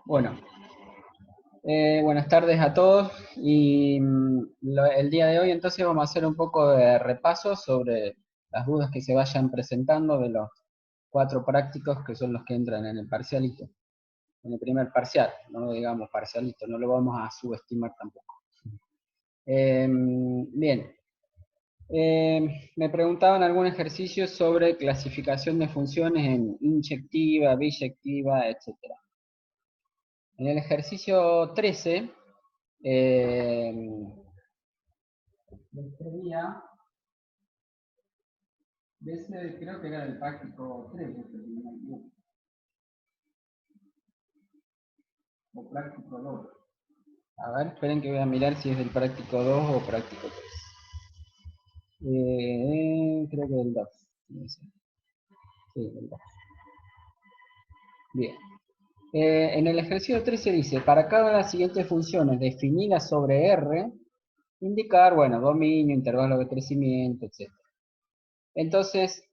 Bueno, buenas tardes a todos y el día de hoy entonces vamos a hacer un poco de repaso sobre las dudas que se vayan presentando de los cuatro prácticos que son los que entran en el parcialito, en el primer parcial, no lo digamos parcialito, no lo vamos a subestimar tampoco. Bien, me preguntaban algún ejercicio sobre clasificación de funciones en inyectiva, biyectiva, etcétera. En el ejercicio 13, este día, creo que era el práctico 3, o práctico 2. A ver, esperen que voy a mirar si es del práctico 2 o práctico 3. Creo que del 2. Sí, del 2. Bien. En el ejercicio 13 dice, para cada una de las siguientes funciones definidas sobre R, indicar, bueno, dominio, intervalo de crecimiento, etc. Entonces,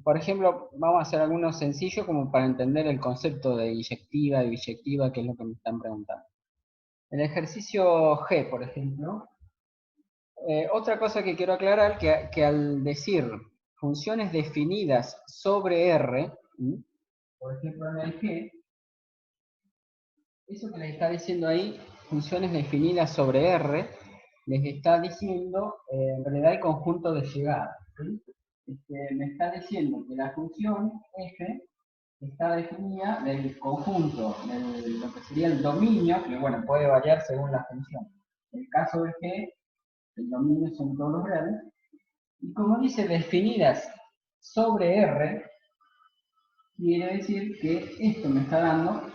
por ejemplo, vamos a hacer algunos sencillos como para entender el concepto de inyectiva y biyectiva, que es lo que me están preguntando. El ejercicio G, por ejemplo, otra cosa que quiero aclarar, que al decir funciones definidas sobre R, por ejemplo en el G, eso que les está diciendo ahí, funciones definidas sobre R, les está diciendo en realidad el conjunto de llegada. ¿Sí? Me está diciendo que la función f está definida del conjunto, de lo que sería el dominio, que bueno, puede variar según la función. En el caso de que el dominio son todos los reales, y como dice definidas sobre R, quiere decir que esto me está dando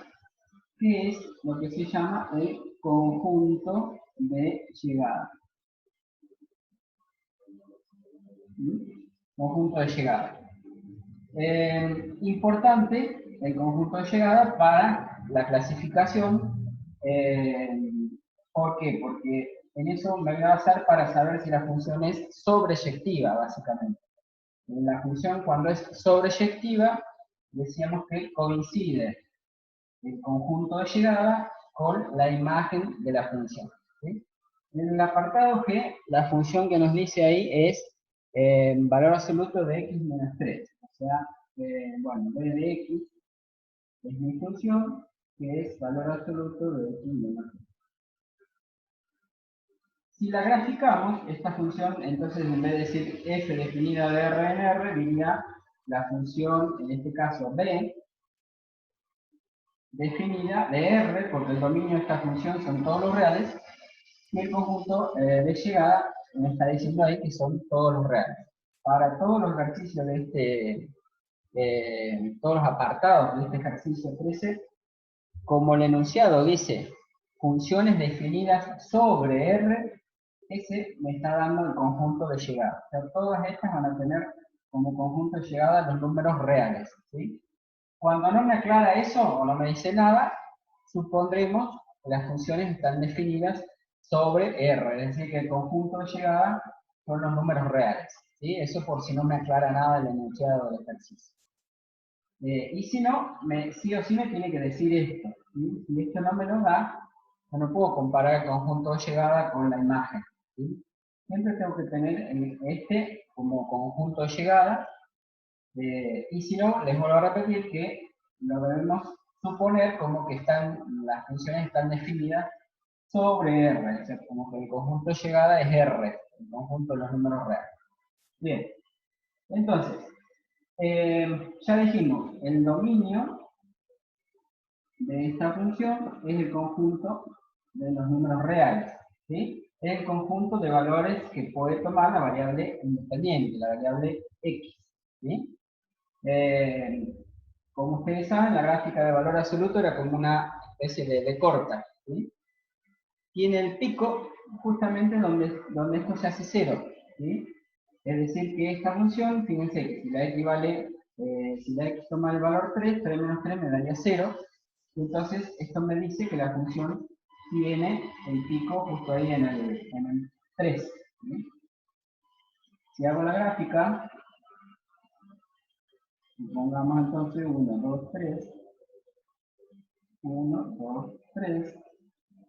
que es lo que se llama el conjunto de llegada. ¿Sí? Conjunto de llegada. Importante el conjunto de llegada para la clasificación. ¿Por qué? Porque en eso me voy a basar para saber si la función es sobreyectiva, básicamente. La función cuando es sobreyectiva, decíamos que coincide el conjunto de llegada con la imagen de la función. ¿Sí? En el apartado G, la función que nos dice ahí es valor absoluto de x menos 3. O sea, bueno, b de x es mi función, que es valor absoluto de x menos 3. Si la graficamos, esta función, entonces en vez de decir f definida de R en R, diría la función, en este caso b, definida de R, porque el dominio de esta función son todos los reales, y el conjunto de llegada me está diciendo ahí que son todos los reales. Para todos los ejercicios de todos los apartados de este ejercicio 13, como el enunciado dice funciones definidas sobre R, ese me está dando el conjunto de llegada. O sea, todas estas van a tener como conjunto de llegada los números reales. ¿Sí? Cuando no me aclara eso o no me dice nada, supondremos que las funciones están definidas sobre R, es decir, que el conjunto de llegada son los números reales. ¿Sí? Eso por si no me aclara nada el enunciado del ejercicio. Y si no, sí o sí me tiene que decir esto. ¿Sí? Si esto no me lo da, yo no puedo comparar el conjunto de llegada con la imagen. ¿Sí? Siempre tengo que tener este como conjunto de llegada. Y si no, les vuelvo a repetir que lo debemos suponer como que las funciones están definidas sobre R, o sea, como que el conjunto de llegada es R, el conjunto de los números reales. Bien, entonces, ya dijimos, el dominio de esta función es el conjunto de los números reales, ¿sí? Es el conjunto de valores que puede tomar la variable independiente, la variable x, ¿sí? Como ustedes saben, la gráfica de valor absoluto era como una especie de corta, ¿sí? Tiene el pico justamente donde esto se hace cero, ¿sí? Es decir, que esta función, fíjense que si la x vale, si la x toma el valor 3, 3 menos 3 me daría 0, entonces esto me dice que la función tiene el pico justo ahí en el 3. ¿Sí? Si hago la gráfica, pongamos entonces 1, 2, 3, 1, 2, 3.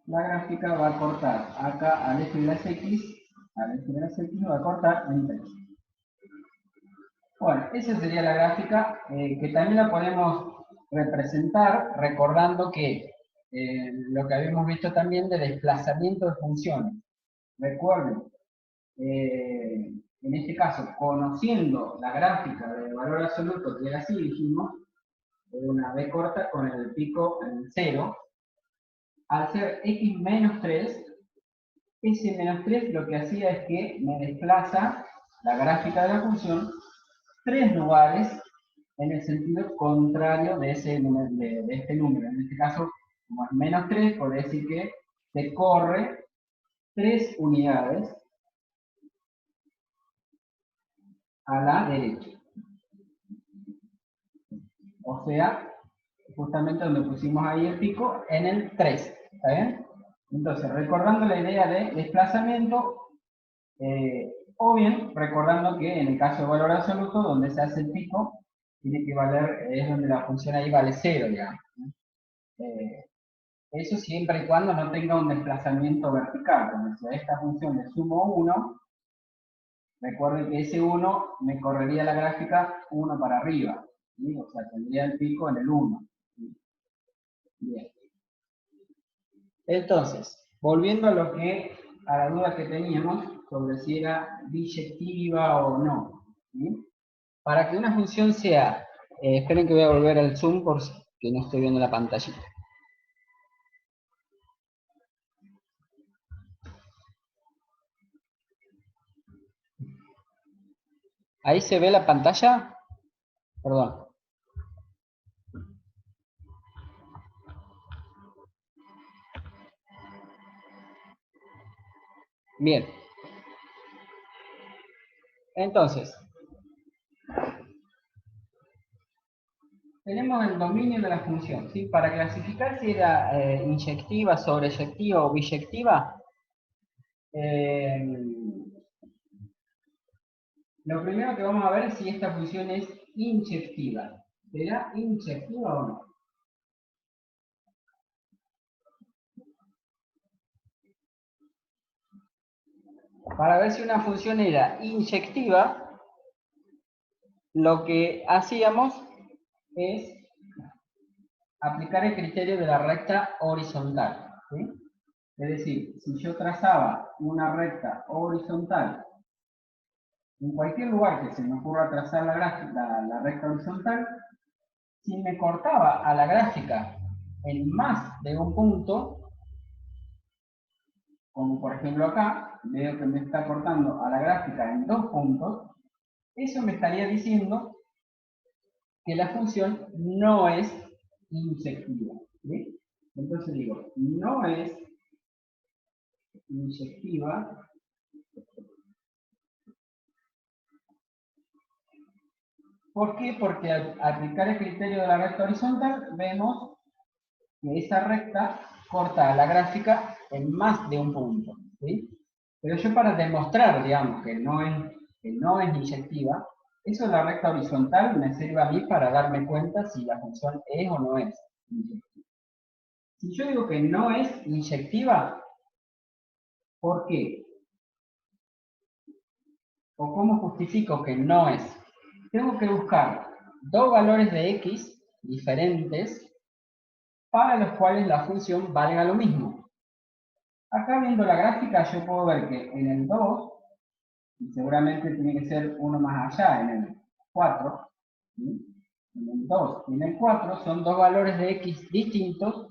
La gráfica va a cortar acá al eje de las X, va a cortar en 3. Bueno, esa sería la gráfica, que también la podemos representar recordando que lo que habíamos visto también de desplazamiento de funciones. Recuerden, en este caso, conociendo la gráfica del valor absoluto, que era así, dijimos, una B corta con el pico en 0, al ser x menos 3, ese menos 3 lo que hacía es que me desplaza la gráfica de la función 3 lugares en el sentido contrario de, este número. En este caso, como es menos 3, podría decir que se corre 3 unidades a la derecha. O sea, justamente donde pusimos ahí el pico, en el 3. ¿Está bien? Entonces, recordando la idea de desplazamiento, o bien recordando que en el caso de valor absoluto, donde se hace el pico, tiene que valer, es donde la función ahí vale 0, digamos. Eso siempre y cuando no tenga un desplazamiento vertical. Como si a esta función le sumo 1, recuerden que ese 1 me correría la gráfica 1 para arriba. ¿Sí? O sea, tendría el pico en el 1. ¿Sí? Bien. Entonces, volviendo a la duda que teníamos sobre si era biyectiva o no. ¿Sí? Para que una función sea, esperen que voy a volver al zoom por si que no estoy viendo la pantallita. ¿Ahí se ve la pantalla? Perdón. Bien. Entonces, tenemos el dominio de la función, ¿sí? Para clasificar si era inyectiva, sobreyectiva o biyectiva, lo primero que vamos a ver es si esta función es inyectiva. ¿Será inyectiva o no? Para ver si una función era inyectiva, lo que hacíamos es aplicar el criterio de la recta horizontal. ¿Sí? Es decir, si yo trazaba una recta horizontal en cualquier lugar que se me ocurra trazar la gráfica, la recta horizontal, si me cortaba a la gráfica en más de un punto, como por ejemplo acá, veo que me está cortando a la gráfica en 2 puntos, eso me estaría diciendo que la función no es inyectiva. ¿Sí? Entonces digo, no es inyectiva. ¿Por qué? Porque al aplicar el criterio de la recta horizontal, vemos que esa recta corta la gráfica en más de un punto. ¿Sí? Pero yo para demostrar, digamos, que no es inyectiva, eso de la recta horizontal me sirve a mí para darme cuenta si la función es o no es inyectiva. Si yo digo que no es inyectiva, ¿por qué? ¿O cómo justifico que no es? Tengo que buscar dos valores de x diferentes para los cuales la función valga lo mismo. Acá viendo la gráfica yo puedo ver que en el 2, y seguramente tiene que ser uno más allá, en el 4, ¿sí? En el 2 y en el 4 son dos valores de x distintos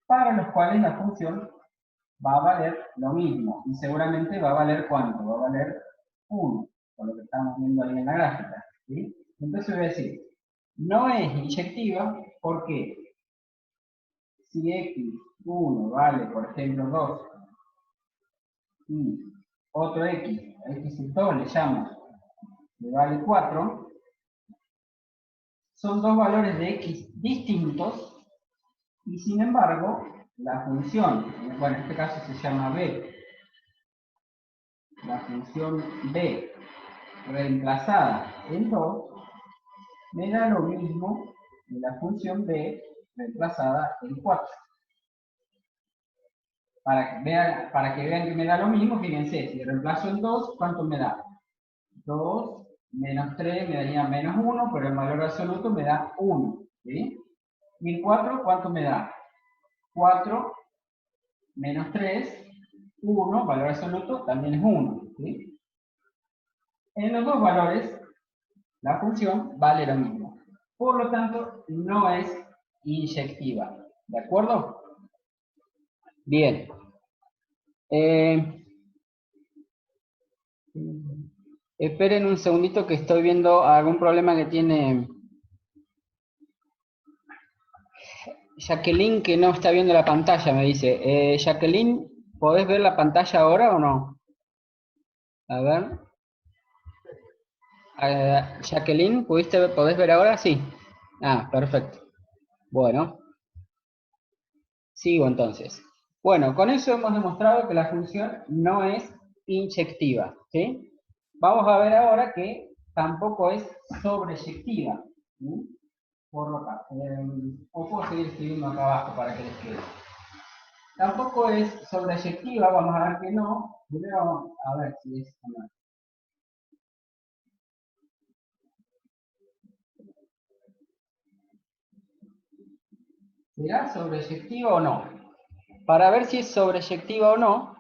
para los cuales la función va a valer lo mismo. Y seguramente va a valer ¿cuánto? Va a valer 1, por lo que estamos viendo ahí en la gráfica. ¿Sí? Entonces voy a decir, no es inyectiva porque si x1 vale, por ejemplo, 2, y otro x2 le llamo, le vale 4, son dos valores de x distintos, y sin embargo, la función, bueno, en este caso se llama b, la función b reemplazada en 2, me da lo mismo que la función b reemplazada en 4. Para que vean que me da lo mismo, fíjense, si reemplazo en 2, ¿cuánto me da? 2 menos 3 me daría menos 1, pero el valor absoluto me da 1. ¿Sí? Y el 4, ¿cuánto me da? 4 menos 3, 1, valor absoluto también es 1. ¿Sí? En los dos valores, la función vale lo mismo. Por lo tanto, no es inyectiva. ¿De acuerdo? Bien. Esperen un segundito que estoy viendo algún problema que tiene Jacqueline, que no está viendo la pantalla, me dice. Jacqueline, ¿podés ver la pantalla ahora o no? A ver. Jacqueline, ¿podés ver ahora? Sí. Ah, perfecto. Bueno, sigo entonces. Bueno, con eso hemos demostrado que la función no es inyectiva, ¿sí? Vamos a ver ahora que tampoco es sobreyectiva, ¿sí? Por lo tanto, o puedo seguir escribiendo acá abajo para que les quede. Tampoco es sobreyectiva, vamos a ver que no. Primero, a ver si es o no. ¿Será sobreyectiva o no? Para ver si es sobreyectiva o no,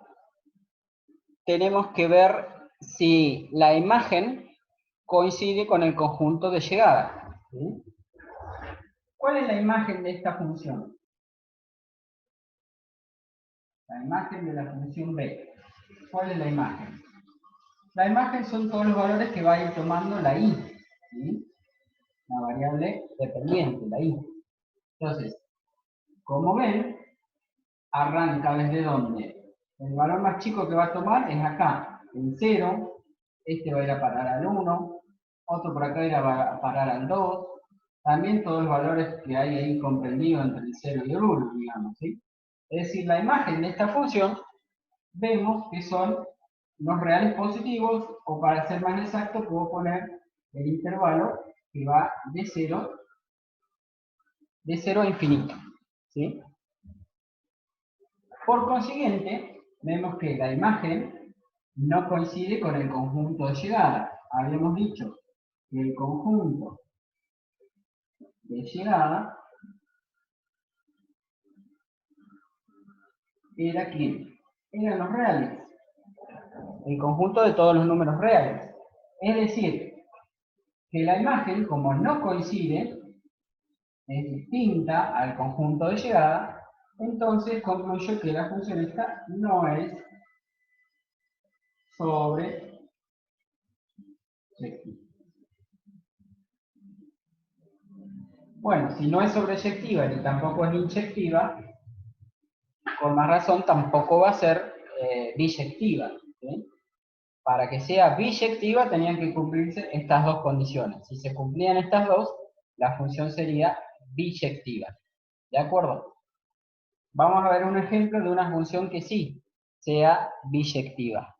tenemos que ver si la imagen coincide con el conjunto de llegada. ¿Sí? ¿Cuál es la imagen de esta función? La imagen de la función b. ¿Cuál es la imagen? La imagen son todos los valores que va a ir tomando la i. ¿Sí? La variable dependiente, la i. Entonces, como ven, arranca desde donde el valor más chico que va a tomar es acá, el 0, este va a ir a parar al 1, otro por acá va a ir a parar al 2, también todos los valores que hay ahí comprendidos entre el 0 y el 1, digamos, ¿sí? Es decir, la imagen de esta función vemos que son los reales positivos, o para ser más exacto puedo poner el intervalo que va de 0 a infinito, ¿sí? Por consiguiente, vemos que la imagen no coincide con el conjunto de llegada. Habíamos dicho que el conjunto de llegada era ¿quién? Eran los reales. El conjunto de todos los números reales. Es decir, que la imagen, como no coincide, es distinta al conjunto de llegada, entonces concluyo que la función esta no es sobreyectiva. Bueno, si no es sobreyectiva ni tampoco es inyectiva, con más razón tampoco va a ser biyectiva. ¿Sí? Para que sea biyectiva tenían que cumplirse estas dos condiciones. Si se cumplían estas dos, la función sería biyectiva. ¿De acuerdo? Vamos a ver un ejemplo de una función que sí sea biyectiva.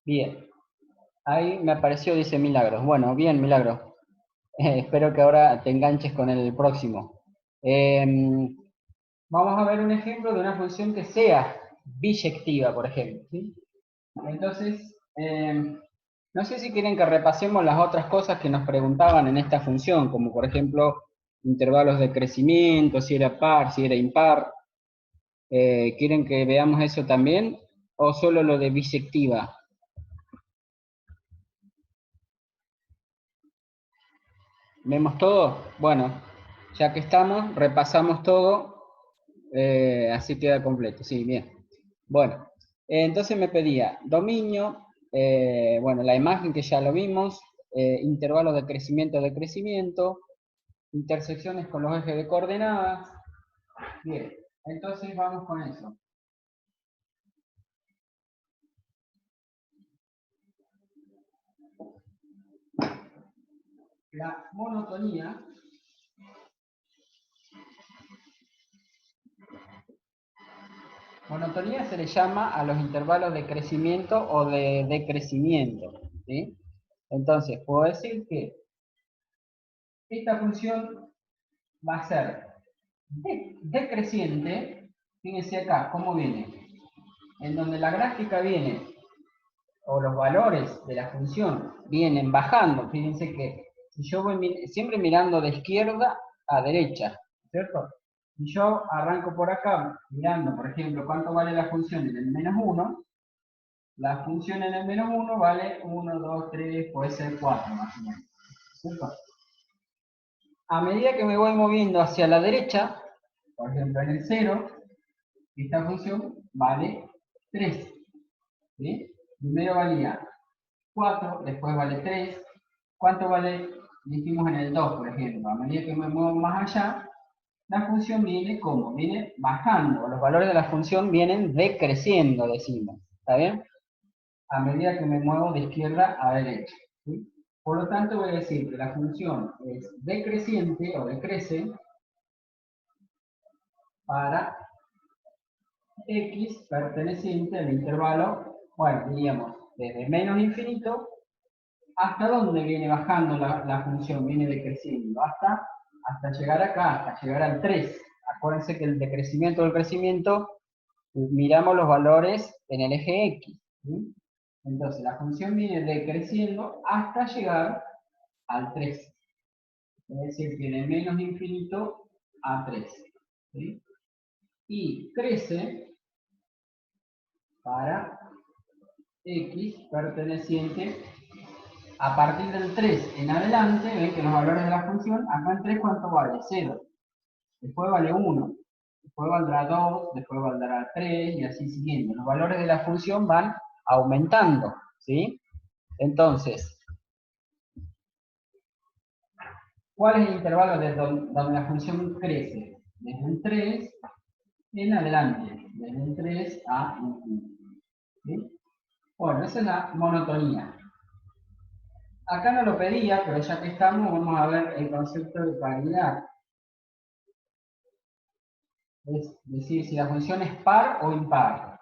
Bien. Ahí me apareció, dice Milagros. Bueno, bien, Milagros. Espero que ahora te enganches con el próximo. Vamos a ver un ejemplo de una función que sea biyectiva, por ejemplo. ¿Sí? Entonces, no sé si quieren que repasemos las otras cosas que nos preguntaban en esta función, como por ejemplo intervalos de crecimiento, si era par, si era impar. ¿Quieren que veamos eso también? ¿O solo lo de biyectiva? ¿Vemos todo? Bueno, ya que estamos, repasamos todo, así queda completo. Sí, bien. Bueno, entonces me pedía dominio, bueno, la imagen que ya lo vimos, intervalos de crecimiento, intersecciones con los ejes de coordenadas. Bien, entonces vamos con eso. La monotonía se le llama a los intervalos de crecimiento o de decrecimiento. ¿Sí? Entonces, puedo decir que esta función va a ser decreciente. Fíjense acá cómo viene. En donde la gráfica viene, o los valores de la función vienen bajando. Fíjense que si yo voy siempre mirando de izquierda a derecha, ¿cierto? Si yo arranco por acá mirando, por ejemplo, cuánto vale la función en el menos 1, la función en el menos 1 vale 1, 2, 3, puede ser 4 más o menos, ¿cierto? A medida que me voy moviendo hacia la derecha, por ejemplo en el 0, esta función vale 3. ¿Sí? Primero valía 4, después vale 3. ¿Cuánto vale? Dijimos en el 2, por ejemplo. A medida que me muevo más allá, la función viene como, viene bajando. Los valores de la función vienen decreciendo, decimos. ¿Está bien? A medida que me muevo de izquierda a derecha. ¿Sí? Por lo tanto, voy a decir que la función es decreciente o decrece para x perteneciente al intervalo, bueno, diríamos, desde menos infinito, ¿hasta dónde viene bajando la función? Viene decreciendo, hasta llegar acá, hasta llegar al 3. Acuérdense que el decrecimiento o el crecimiento, miramos los valores en el eje X. ¿Sí? Entonces, la función viene decreciendo hasta llegar al 3. Es decir, que de menos infinito a 3. ¿Sí? Y crece para x perteneciente a partir del 3 en adelante. Ven que los valores de la función, acá en 3 ¿cuánto vale? 0. Después vale 1. Después valdrá 2, después valdrá 3 y así siguiendo. Los valores de la función van aumentando, ¿sí? Entonces, ¿cuál es el intervalo desde donde la función crece? Desde el 3 en adelante. Desde el 3 a infinito. ¿Sí? Bueno, esa es la monotonía. Acá no lo pedía, pero ya que estamos, vamos a ver el concepto de paridad. Es decir, si la función es par o impar.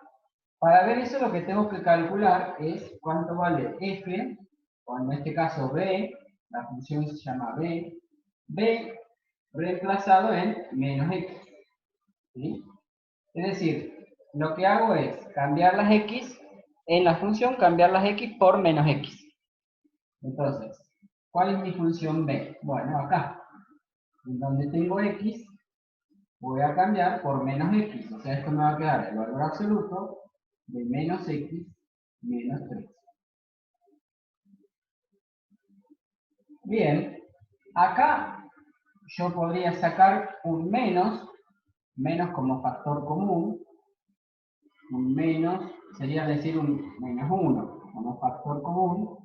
Para ver eso lo que tengo que calcular es cuánto vale f, o en este caso b, la función se llama b reemplazado en menos x. ¿Sí? Es decir, lo que hago es cambiar las x, en la función cambiar las x por menos x. Entonces, ¿cuál es mi función b? Bueno, acá, en donde tengo x, voy a cambiar por menos x, o sea, esto me va a quedar el valor absoluto de menos x menos 3. Bien, acá yo podría sacar un menos como factor común, un menos sería decir un menos 1 como factor común.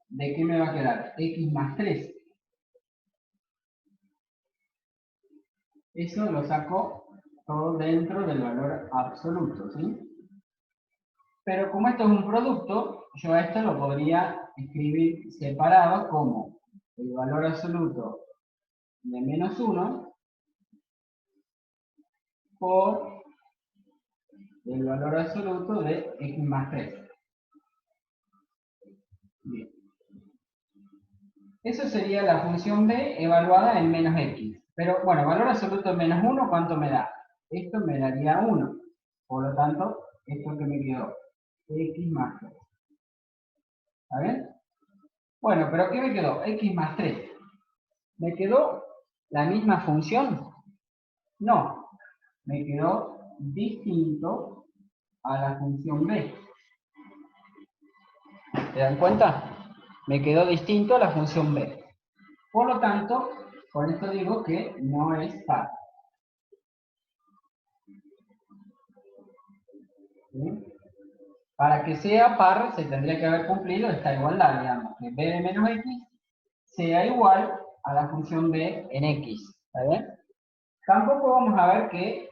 ¿De qué me va a quedar? X más 3. Eso lo saco todo dentro del valor absoluto, ¿sí? Pero como esto es un producto, yo a esto lo podría escribir separado como el valor absoluto de menos 1 por el valor absoluto de x más 3. Bien. Eso sería la función b evaluada en menos x. Pero bueno, valor absoluto de menos 1, ¿cuánto me da? Esto me daría 1. Por lo tanto, esto que me quedó, x más 3. ¿Está bien? Bueno, pero ¿qué me quedó? X más 3. ¿Me quedó la misma función? No, me quedó distinto a la función b. ¿Se dan cuenta? Me quedó distinto a la función b. Por lo tanto, con esto digo que no es par. ¿Sí? Para que sea par, se tendría que haber cumplido esta igualdad, digamos, que b de menos x sea igual a la función b en x. ¿Está bien? Tampoco vamos a ver que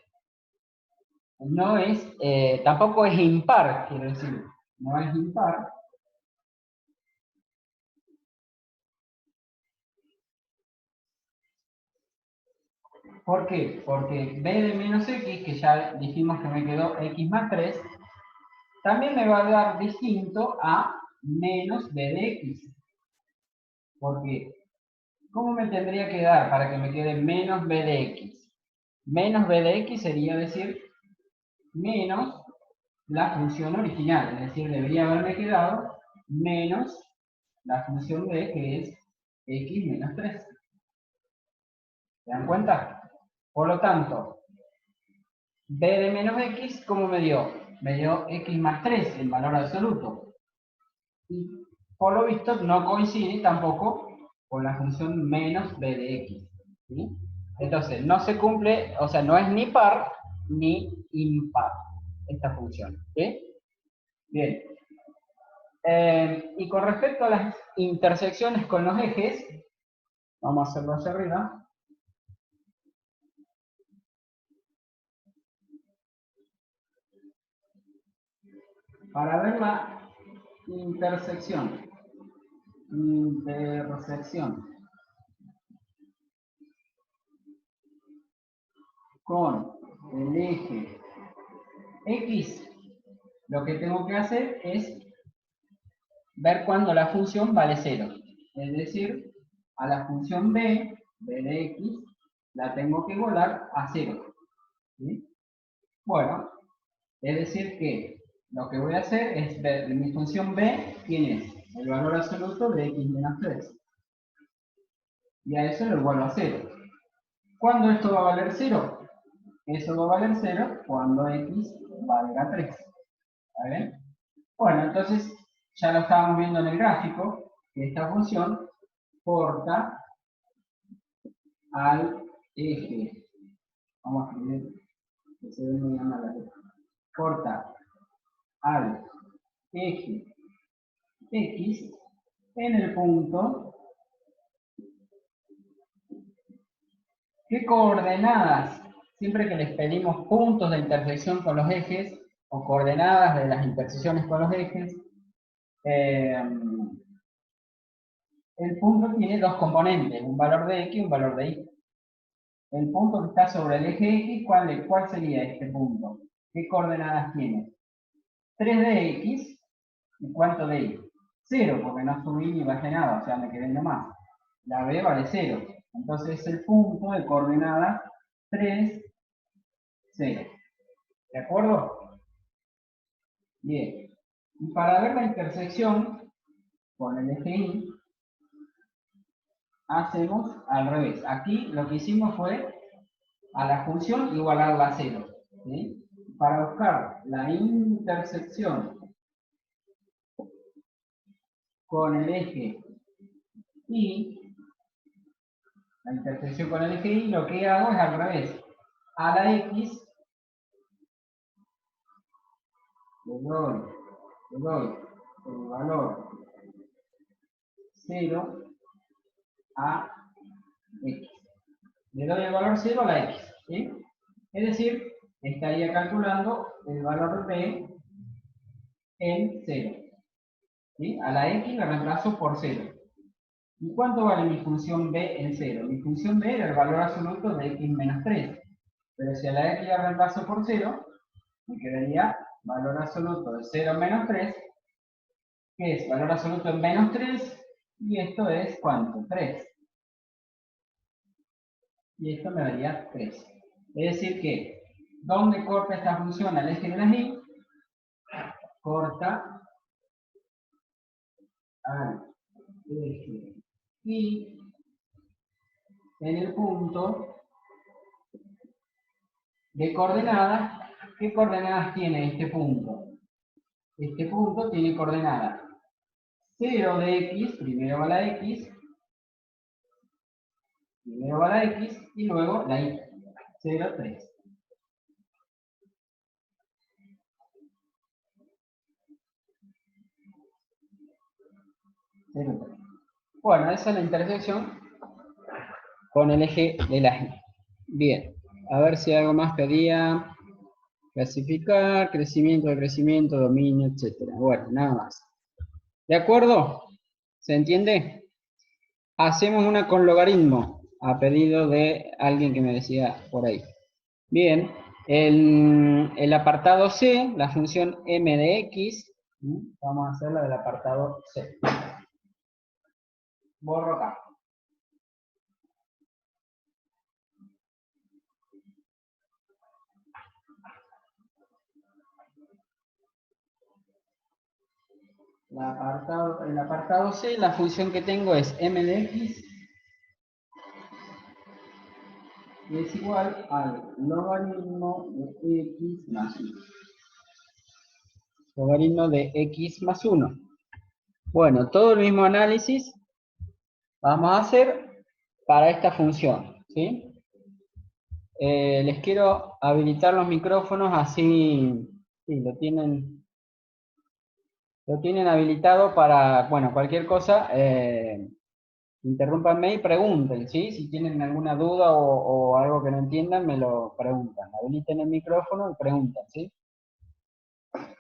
no es, tampoco es impar, quiero decir, no es impar. ¿Por qué? Porque b de menos x, que ya dijimos que me quedó x más 3, también me va a dar distinto a menos b de x. ¿Por qué? ¿Cómo me tendría que dar para que me quede menos b de x? Menos b de x sería decir menos la función original, es decir, debería haberme quedado menos la función b, que es x menos 3. ¿Se dan cuenta? Por lo tanto, b de menos x, ¿cómo me dio? Me dio x más 3, el valor absoluto. Y por lo visto no coincide tampoco con la función menos b de x. ¿Sí? Entonces, no se cumple, o sea, no es ni par ni impar esta función. ¿Sí? Bien. Y con respecto a las intersecciones con los ejes, vamos a hacerlo hacia arriba. Para ver la intersección con el eje X, lo que tengo que hacer es ver cuando la función vale 0. Es decir, a la función b de x, la tengo que igualar a 0. ¿Sí? Bueno, es decir que lo que voy a hacer es ver mi función b, ¿quién es? El valor absoluto de x menos 3. Y a eso lo igualo a 0. ¿Cuándo esto va a valer 0? Eso va a valer 0 cuando x valga 3. ¿Está bien? Bueno, entonces ya lo estábamos viendo en el gráfico, que esta función corta al eje. Vamos a escribir que se ve muy mal la letra. Corta al eje X en el punto. ¿Qué coordenadas? Siempre que les pedimos puntos de intersección con los ejes, o coordenadas de las intersecciones con los ejes, el punto tiene dos componentes, un valor de x y un valor de y. El punto que está sobre el eje x, ¿cuál sería este punto? ¿Qué coordenadas tiene? 3 de x, ¿y cuánto de y? 0, porque no subí ni bajé nada, o sea, me quedé nomás. La b vale 0. Entonces es el punto de coordenada 3, 0. ¿De acuerdo? Bien. Y para ver la intersección con el eje y, hacemos al revés. Aquí lo que hicimos fue a la función igualarla a 0. ¿Sí? Para buscar la intersección con el eje y, la intersección con el eje y, lo que hago es al revés. A la x le doy el valor 0 a x. Le doy el valor 0 a la x. ¿Sí? Es decir, estaría calculando el valor b en 0. ¿Sí? A la x la reemplazo por 0. ¿Y cuánto vale mi función b en 0? Mi función b era el valor absoluto de x menos 3. Pero si a la x la reemplazo por 0, me quedaría valor absoluto de 0 menos 3, que es valor absoluto en menos 3, y esto es ¿cuánto? 3. Y esto me daría 3. Es decir que, ¿dónde corta esta función al eje de la y? Corta al eje y en el punto de coordenadas. ¿Qué coordenadas tiene este punto? Este punto tiene coordenadas 0 de x, primero va la x, y luego la y, 0, 3. 0, 3. Bueno, esa es la intersección con el eje de la y. Bien, a ver si algo más pedía. Clasificar, crecimiento, dominio, etc. Bueno, nada más. ¿De acuerdo? ¿Se entiende? Hacemos una con logaritmo, a pedido de alguien que me decía por ahí. Bien, el apartado C, la función m de x, vamos a hacer la del apartado C. Borro acá. el apartado C, la función que tengo es m de x es igual al logaritmo de x más 1. Logaritmo de x más 1. Bueno, todo el mismo análisis vamos a hacer para esta función, ¿sí? Les quiero habilitar los micrófonos así, sí, lo tienen habilitado para, bueno, cualquier cosa, interrúmpanme y pregunten, ¿sí? Si tienen alguna duda o algo que no entiendan, me lo preguntan. Habiliten el micrófono y preguntan, ¿sí?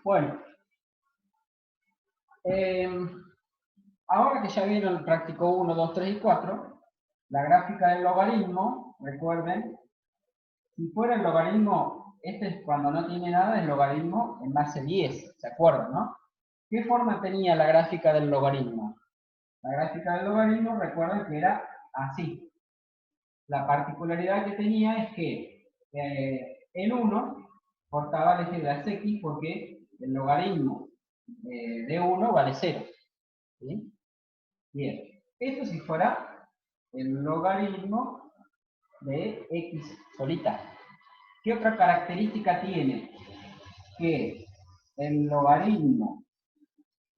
Bueno, ahora que ya vieron el práctico 1, 2, 3 y 4, la gráfica del logaritmo, recuerden, si fuera el logaritmo, este es cuando no tiene nada, es logaritmo en base 10, ¿se acuerdan, no? ¿Qué forma tenía la gráfica del logaritmo? La gráfica del logaritmo, recuerden que era así. La particularidad que tenía es que el 1 cortaba el eje de las x porque el logaritmo de 1 vale 0. ¿Sí? Bien, esto si fuera el logaritmo de x solita. ¿Qué otra característica tiene? Que el logaritmo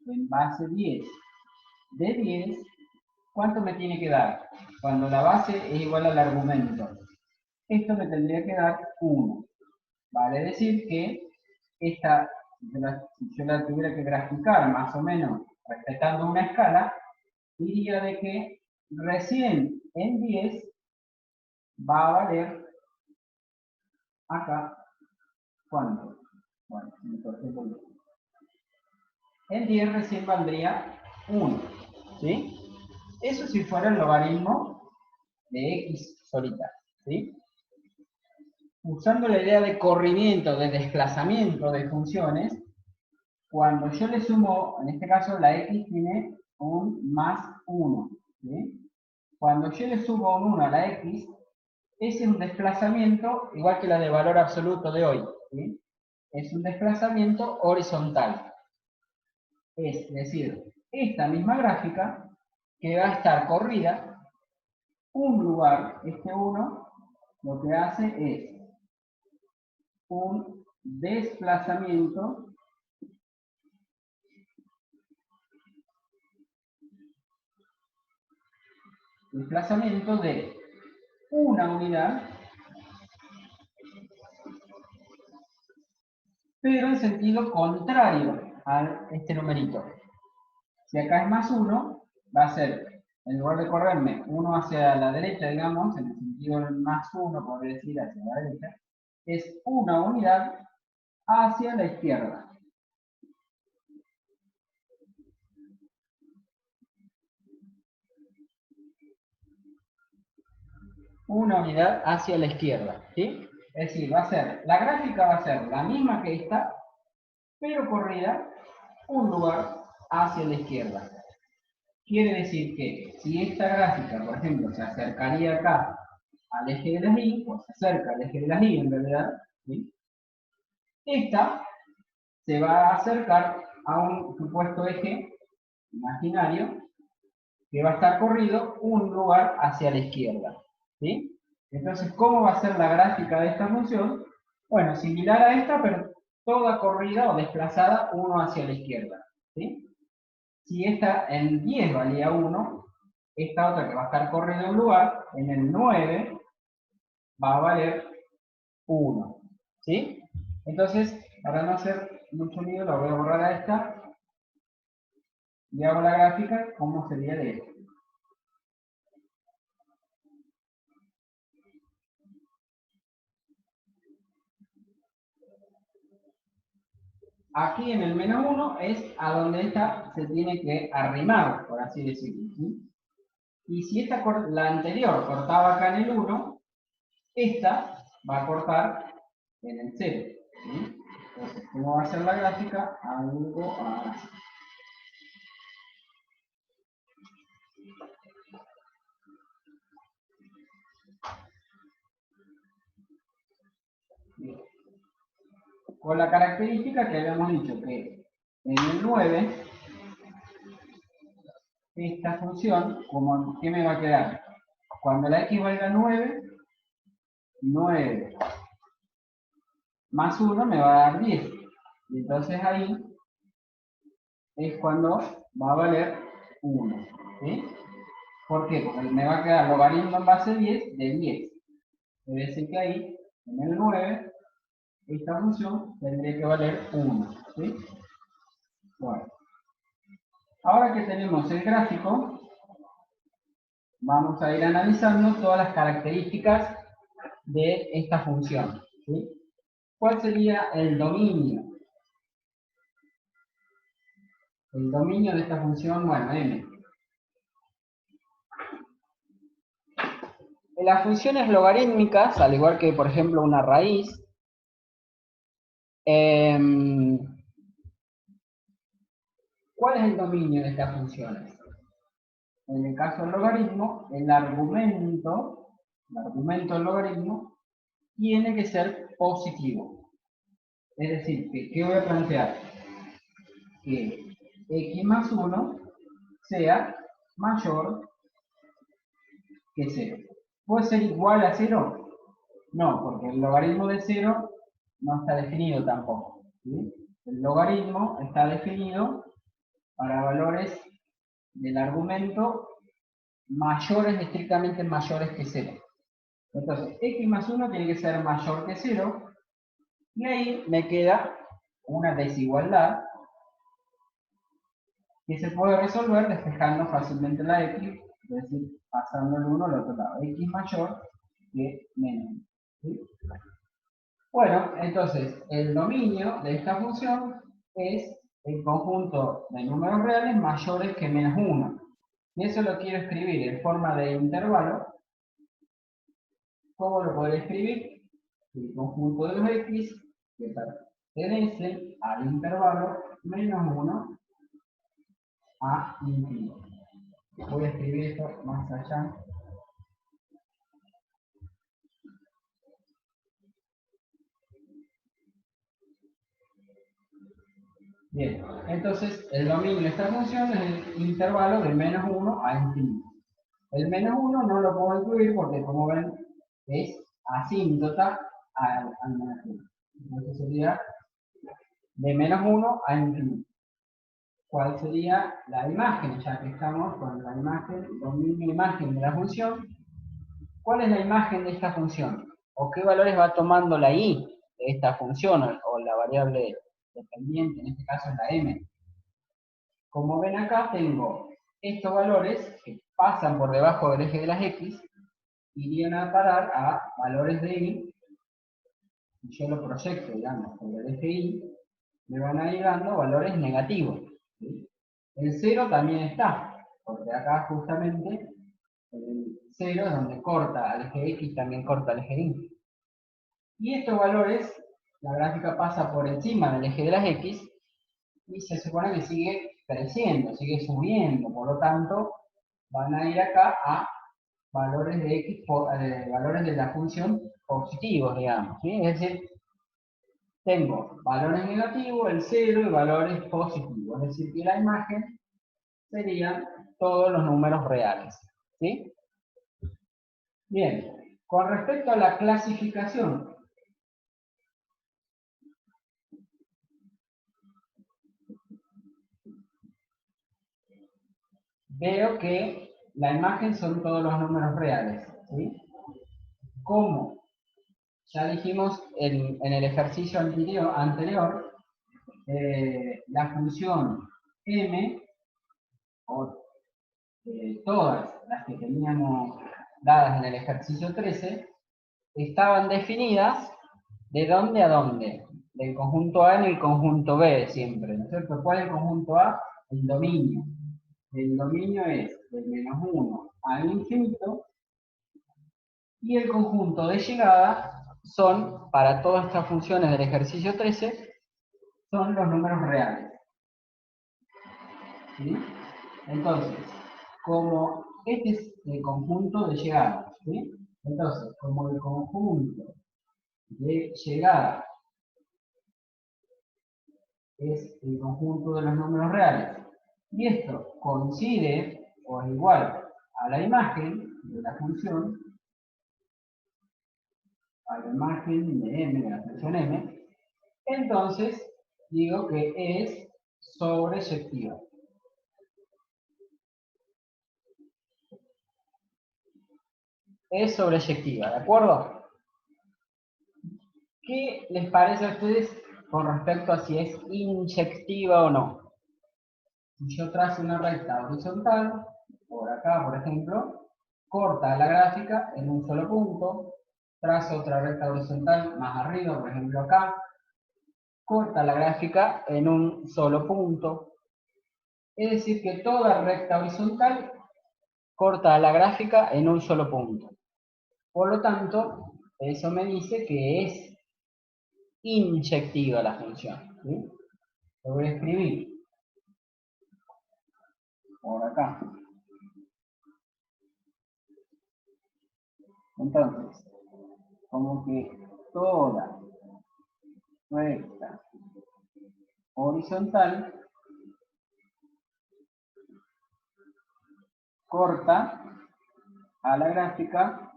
en base 10 de 10, ¿cuánto me tiene que dar? Cuando la base es igual al argumento. Esto me tendría que dar 1. Vale decir que esta, si yo la tuviera que graficar más o menos respetando una escala, diría de que recién en 10 va a valer acá, ¿cuánto? Bueno, en 10 recién valdría 1, ¿sí? Eso si fuera el logaritmo de x solita, ¿sí? Usando la idea de corrimiento, de desplazamiento de funciones, cuando yo le sumo, en este caso la x tiene un más 1, ¿sí? Cuando yo le sumo un 1 a la x, ese es un desplazamiento igual que la de valor absoluto de hoy, ¿sí? Es un desplazamiento horizontal. Es decir, esta misma gráfica que va a estar corrida, un lugar, este 1, lo que hace es un desplazamiento de una unidad, pero en sentido contrario a este numerito. Si acá es más 1, va a ser, en lugar de correrme 1 hacia la derecha, digamos, en el sentido del más 1, podría decir hacia la derecha, es una unidad hacia la izquierda. Una unidad hacia la izquierda, ¿sí? Es decir, la gráfica va a ser la misma que esta, pero corrida un lugar hacia la izquierda. Quiere decir que si esta gráfica, por ejemplo, se acercaría acá al eje de las y, o se acerca al eje de las y en realidad, ¿sí? Esta se va a acercar a un supuesto eje imaginario que va a estar corrido un lugar hacia la izquierda, ¿sí? Entonces, ¿cómo va a ser la gráfica de esta función? Bueno, similar a esta, pero toda corrida o desplazada uno hacia la izquierda, ¿sí? Si esta en 10 valía 1, esta otra que va a estar corrida un lugar, en el 9 va a valer 1, ¿sí? Entonces, para no hacer mucho lío, la voy a borrar a esta y hago la gráfica, ¿cómo sería de esto? Aquí en el menos 1 es a donde esta se tiene que arrimar, por así decirlo, ¿sí? Y si esta, la anterior cortaba acá en el 1, esta va a cortar en el 0, ¿sí? Entonces, ¿cómo va a ser la gráfica? Algo así. Bien. Con la característica que habíamos dicho que en el 9 esta función, como, ¿qué me va a quedar? Cuando la x valga 9, 9 más 1 me va a dar 10. Y entonces ahí es cuando va a valer 1. ¿Sí? ¿Por qué? Porque me va a quedar logaritmo en base 10 de 10. Debe decir que ahí, en el 9, esta función tendría que valer 1. ¿Sí? Bueno, ahora que tenemos el gráfico, vamos a ir analizando todas las características de esta función. ¿Sí? ¿Cuál sería el dominio? El dominio de esta función, bueno, m. En las funciones logarítmicas, al igual que por ejemplo una raíz, ¿cuál es el dominio de estas funciones? En el caso del logaritmo, el argumento del logaritmo, tiene que ser positivo. Es decir, que, ¿qué voy a plantear? Que x más 1 sea mayor que 0. ¿Puede ser igual a 0? No, porque el logaritmo de 0 no está definido tampoco. ¿Sí? El logaritmo está definido para valores del argumento mayores, estrictamente mayores que 0. Entonces, x más 1 tiene que ser mayor que 0, y ahí me queda una desigualdad que se puede resolver despejando fácilmente la x, es decir, pasando el 1 al otro lado. X mayor que menos. ¿Sí? Bueno, entonces, el dominio de esta función es el conjunto de números reales mayores que menos 1. Y eso lo quiero escribir en forma de intervalo. ¿Cómo lo podría escribir? El conjunto de los x que pertenecen al intervalo menos 1 a infinito. Voy a escribir esto más allá. Bien, entonces el dominio de esta función es el intervalo de menos 1 a infinito. El menos 1 no lo puedo incluir porque, como ven, es asíntota al menos 1. Entonces sería de menos 1 a infinito. ¿Cuál sería la imagen? Ya que estamos con la imagen, dominio imagen de la función. ¿Cuál es la imagen de esta función? ¿O qué valores va tomando la i de esta función o la variable dependiente, en este caso es la m? Como ven acá, tengo estos valores que pasan por debajo del eje de las x, irían a parar a valores de i, y yo lo proyecto, digamos, sobre el eje y, me van a ir dando valores negativos. ¿Sí? El 0 también está, porque acá justamente el 0 es donde corta al eje x, también corta al eje y. Y estos valores, la gráfica pasa por encima del eje de las x, y se supone que sigue creciendo, sigue subiendo, por lo tanto, van a ir acá a valores de x, valores de la función positivos, digamos. ¿Sí? Es decir, tengo valores negativos, el 0 y valores positivos. Es decir, que la imagen serían todos los números reales. ¿Sí? Bien, con respecto a la clasificación, veo que la imagen son todos los números reales. ¿Sí? Como ya dijimos en el ejercicio anterior, la función m, o todas las que teníamos dadas en el ejercicio 13, estaban definidas de dónde a dónde. Del conjunto A en el conjunto B siempre, ¿no es cierto? ¿Cuál es el conjunto A? El dominio. El dominio es de menos 1 al infinito, y el conjunto de llegada son, para todas estas funciones del ejercicio 13, son los números reales. ¿Sí? Entonces, como este es el conjunto de llegada, ¿sí? Entonces, como el conjunto de llegada es el conjunto de los números reales, y esto coincide o es igual a la imagen de la función, a la imagen de m, de la función m, entonces digo que es sobreyectiva. Es sobreyectiva, ¿de acuerdo? ¿Qué les parece a ustedes con respecto a si es inyectiva o no? Si yo trazo una recta horizontal, por acá, por ejemplo, corta la gráfica en un solo punto, trazo otra recta horizontal más arriba, por ejemplo acá, corta la gráfica en un solo punto. Es decir, que toda recta horizontal corta la gráfica en un solo punto. Por lo tanto, eso me dice que es inyectiva la función. ¿Sí? Lo voy a escribir por acá. Entonces, como que toda recta horizontal corta a la gráfica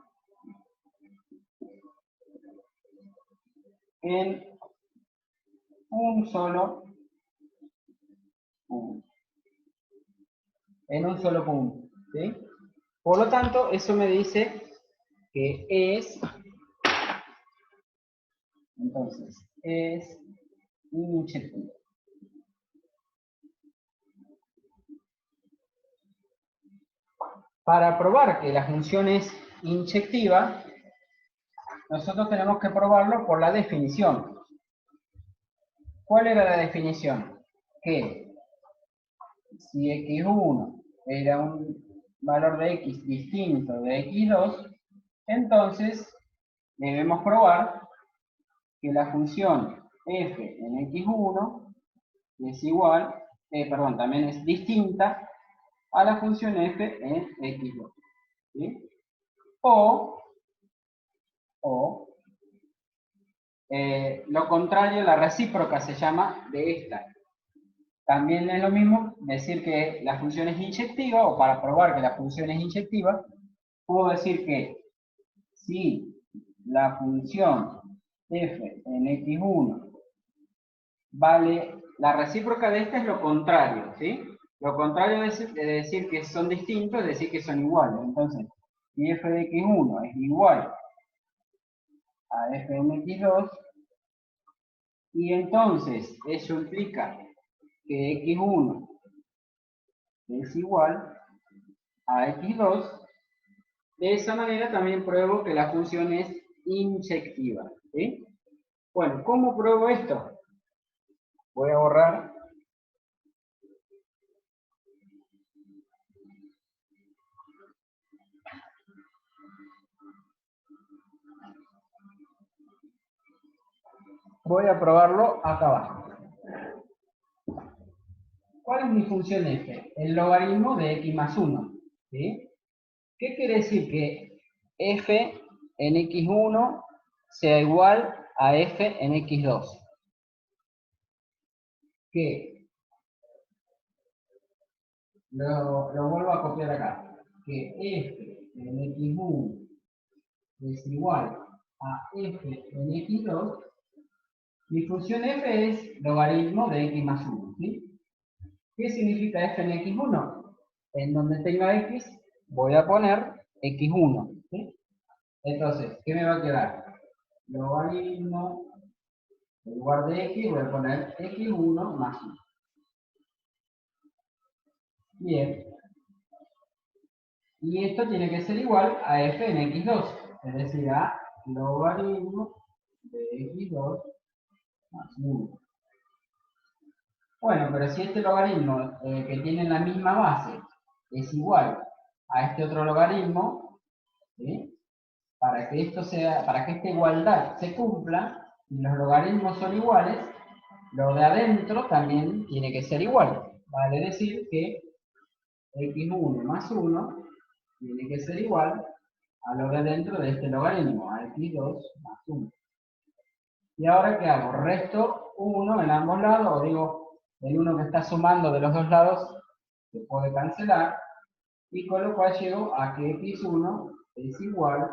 en un solo punto. En un solo punto. ¿Sí? Por lo tanto, eso me dice que es, entonces, es inyectiva. Para probar que la función es inyectiva, nosotros tenemos que probarlo por la definición. ¿Cuál era la definición? Que si x1 era un valor de x distinto de x2, entonces debemos probar que la función f en x1 es igual, también es distinta a la función f en x2. ¿Sí? O lo contrario, la recíproca se llama de esta. También es lo mismo decir que la función es inyectiva, o para probar que la función es inyectiva, puedo decir que si la función f en x1 vale, la recíproca de esta es lo contrario, ¿sí? Lo contrario de decir que son distintos es decir que son iguales. Entonces, si f de x1 es igual a f en x2, y entonces eso implica que x1 es igual a x2, de esa manera también pruebo que la función es inyectiva. ¿Sí? Bueno, ¿cómo pruebo esto? Voy a borrar. Voy a probarlo acá abajo. ¿Cuál es mi función f? El logaritmo de x más 1. ¿Sí? ¿Qué quiere decir que f en x1 sea igual a f en x2? Que lo vuelvo a copiar acá. Que f en x1 es igual a f en x2. Mi función f es logaritmo de x más 1. ¿Sí? ¿Qué significa f en x1? En donde tenga x, voy a poner x1. ¿Sí? Entonces, ¿qué me va a quedar? Logaritmo, en lugar de x, voy a poner x1 más 1. Bien. Y esto tiene que ser igual a f en x2, es decir, a logaritmo de x2 más 1. Bueno, pero si este logaritmo que tiene la misma base es igual a este otro logaritmo, ¿sí? Para que esta igualdad se cumpla, y los logaritmos son iguales, lo de adentro también tiene que ser igual. Vale decir que x1 más 1 tiene que ser igual a lo de adentro de este logaritmo, a x2 más 1. ¿Y ahora qué hago? Resto 1 en ambos lados, o digo, el 1 que está sumando de los dos lados se puede cancelar, y con lo cual llego a que x1 es igual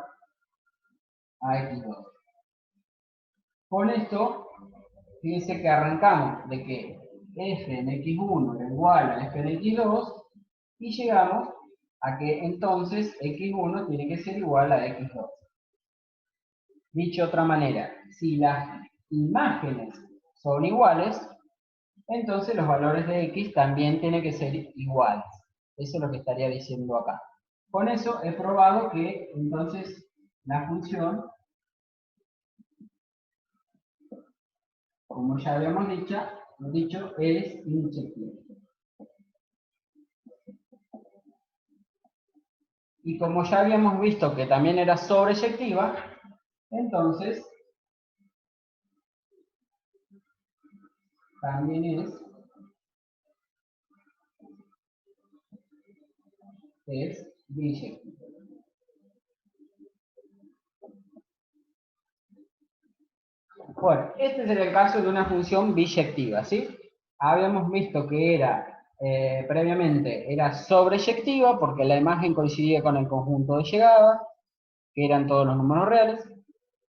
a x2. Con esto, fíjense que arrancamos de que f en x1 era igual a f en x2 y llegamos a que entonces x1 tiene que ser igual a x2. Dicho de otra manera, si las imágenes son iguales, entonces los valores de x también tienen que ser iguales. Eso es lo que estaría diciendo acá. Con eso he probado que entonces la función, como ya habíamos dicho, es inyectiva. Y como ya habíamos visto que también era sobreyectiva, entonces también es biyectiva. Bueno, este es el caso de una función biyectiva, ¿sí? Habíamos visto que era, previamente, era sobreyectiva porque la imagen coincidía con el conjunto de llegada, que eran todos los números reales.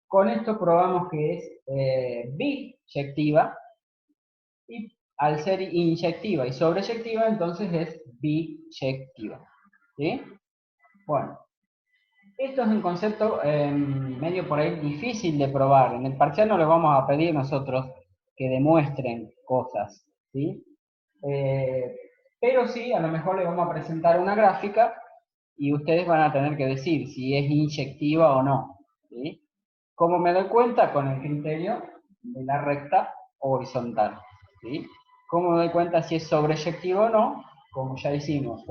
Con esto probamos que es biyectiva, y al ser inyectiva y sobreyectiva, entonces es biyectiva. ¿Sí? Bueno, esto es un concepto medio por ahí difícil de probar. En el parcial no les vamos a pedir nosotros que demuestren cosas, ¿sí? Eh, pero sí, a lo mejor les vamos a presentar una gráfica y ustedes van a tener que decir si es inyectiva o no, ¿sí? ¿Cómo me doy cuenta? Con el criterio de la recta horizontal, ¿sí? ¿Cómo me doy cuenta si es sobreyectiva o no? Como ya hicimos,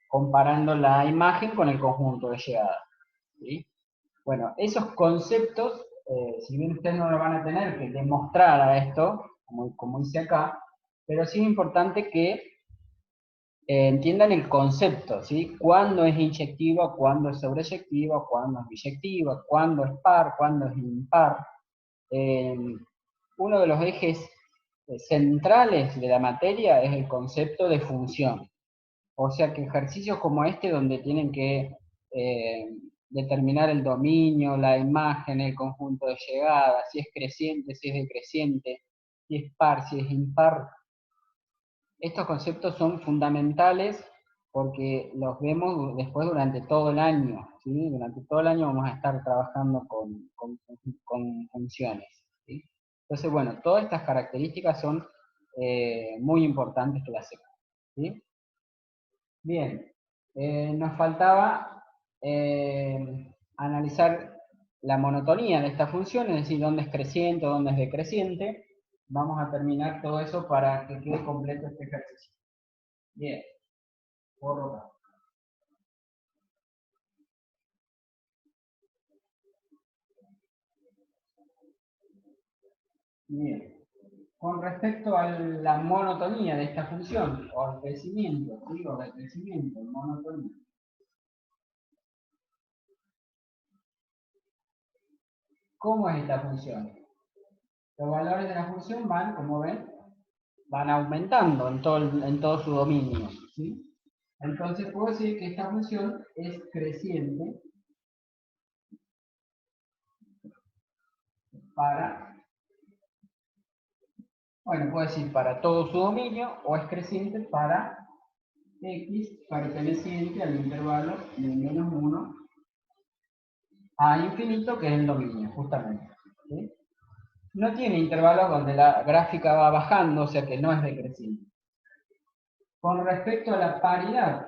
comparando la imagen con el conjunto de llegada, ¿sí? Bueno, esos conceptos, si bien ustedes no lo van a tener que demostrar a esto, como hice acá, pero sí es importante que entiendan el concepto, ¿sí? Cuándo es inyectiva, cuándo es sobreyectiva, cuándo es biyectiva, cuándo es par, cuándo es impar. Eh, Uno de los ejes centrales de la materia es el concepto de función. O sea que ejercicios como este, donde tienen que determinar el dominio, la imagen, el conjunto de llegada, si es creciente, si es decreciente, si es par, si es impar, estos conceptos son fundamentales porque los vemos después durante todo el año, ¿sí? Durante todo el año vamos a estar trabajando con funciones, ¿sí? Entonces, bueno, todas estas características son muy importantes que las sepan, ¿sí? Bien, nos faltaba analizar la monotonía de esta función, es decir, dónde es creciente o dónde es decreciente. Vamos a terminar todo eso para que quede completo este ejercicio. Bien, borro acá. Bien. Con respecto a la monotonía de esta función, o al crecimiento, ¿sí? O del crecimiento, monotonía. ¿Cómo es esta función? Los valores de la función van, como ven, van aumentando en todo su dominio, ¿sí? Entonces puedo decir que esta función es creciente para, bueno, puedo decir para todo su dominio, o es creciente para x perteneciente al intervalo de menos 1 a infinito, que es el dominio, justamente, ¿sí? No tiene intervalos donde la gráfica va bajando, o sea que no es decreciente. Con respecto a la paridad,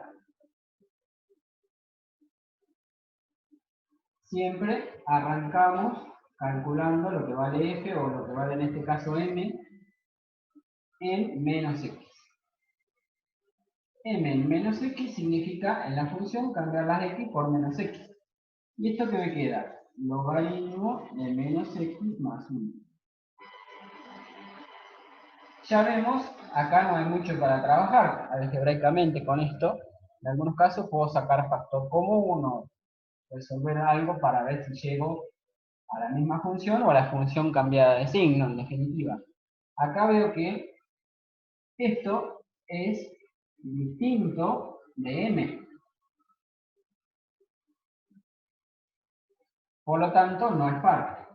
siempre arrancamos calculando lo que vale f, o lo que vale en este caso m, en menos x. M en menos x significa en la función cambiar las x por menos x. ¿Y esto qué me queda? Logaritmo de menos x más 1. Ya vemos, acá no hay mucho para trabajar algebraicamente con esto. En algunos casos puedo sacar factor común o resolver algo para ver si llego a la misma función o a la función cambiada de signo, en definitiva. Acá veo que esto es distinto de m. Por lo tanto, no es par.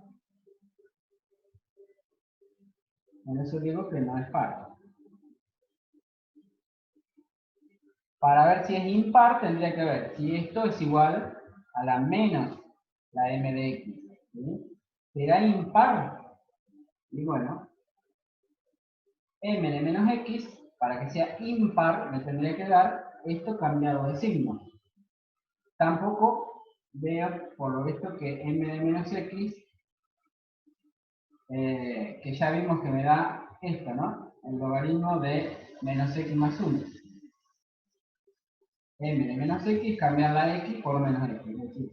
Por eso digo que no es par. Para ver si es impar, tendría que ver si esto es igual a la menos la m de x. ¿Sí? ¿Será impar? Y bueno, m de menos x, para que sea impar, me tendría que dar esto cambiado de signo. Tampoco veo, por lo visto, que m de menos x, que ya vimos que me da esto, ¿no? El logaritmo de menos x más 1. M de menos x, cambiar la x por menos x. Es decir,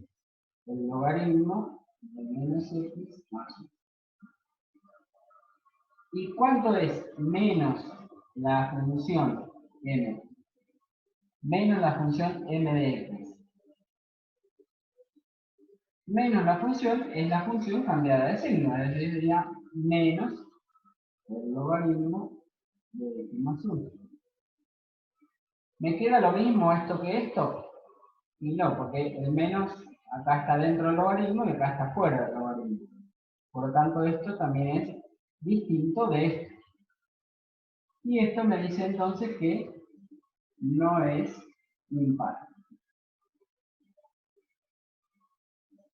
el logaritmo de menos x más 1. ¿Y cuánto es menos la función m? Menos la función m de x. Menos la función es la función cambiada de signo, es decir, sería menos el logaritmo de x más 1. ¿Me queda lo mismo esto que esto? Y no, porque el menos acá está dentro del logaritmo y acá está fuera del logaritmo. Por lo tanto, esto también es distinto de esto. Y esto me dice entonces que no es impar.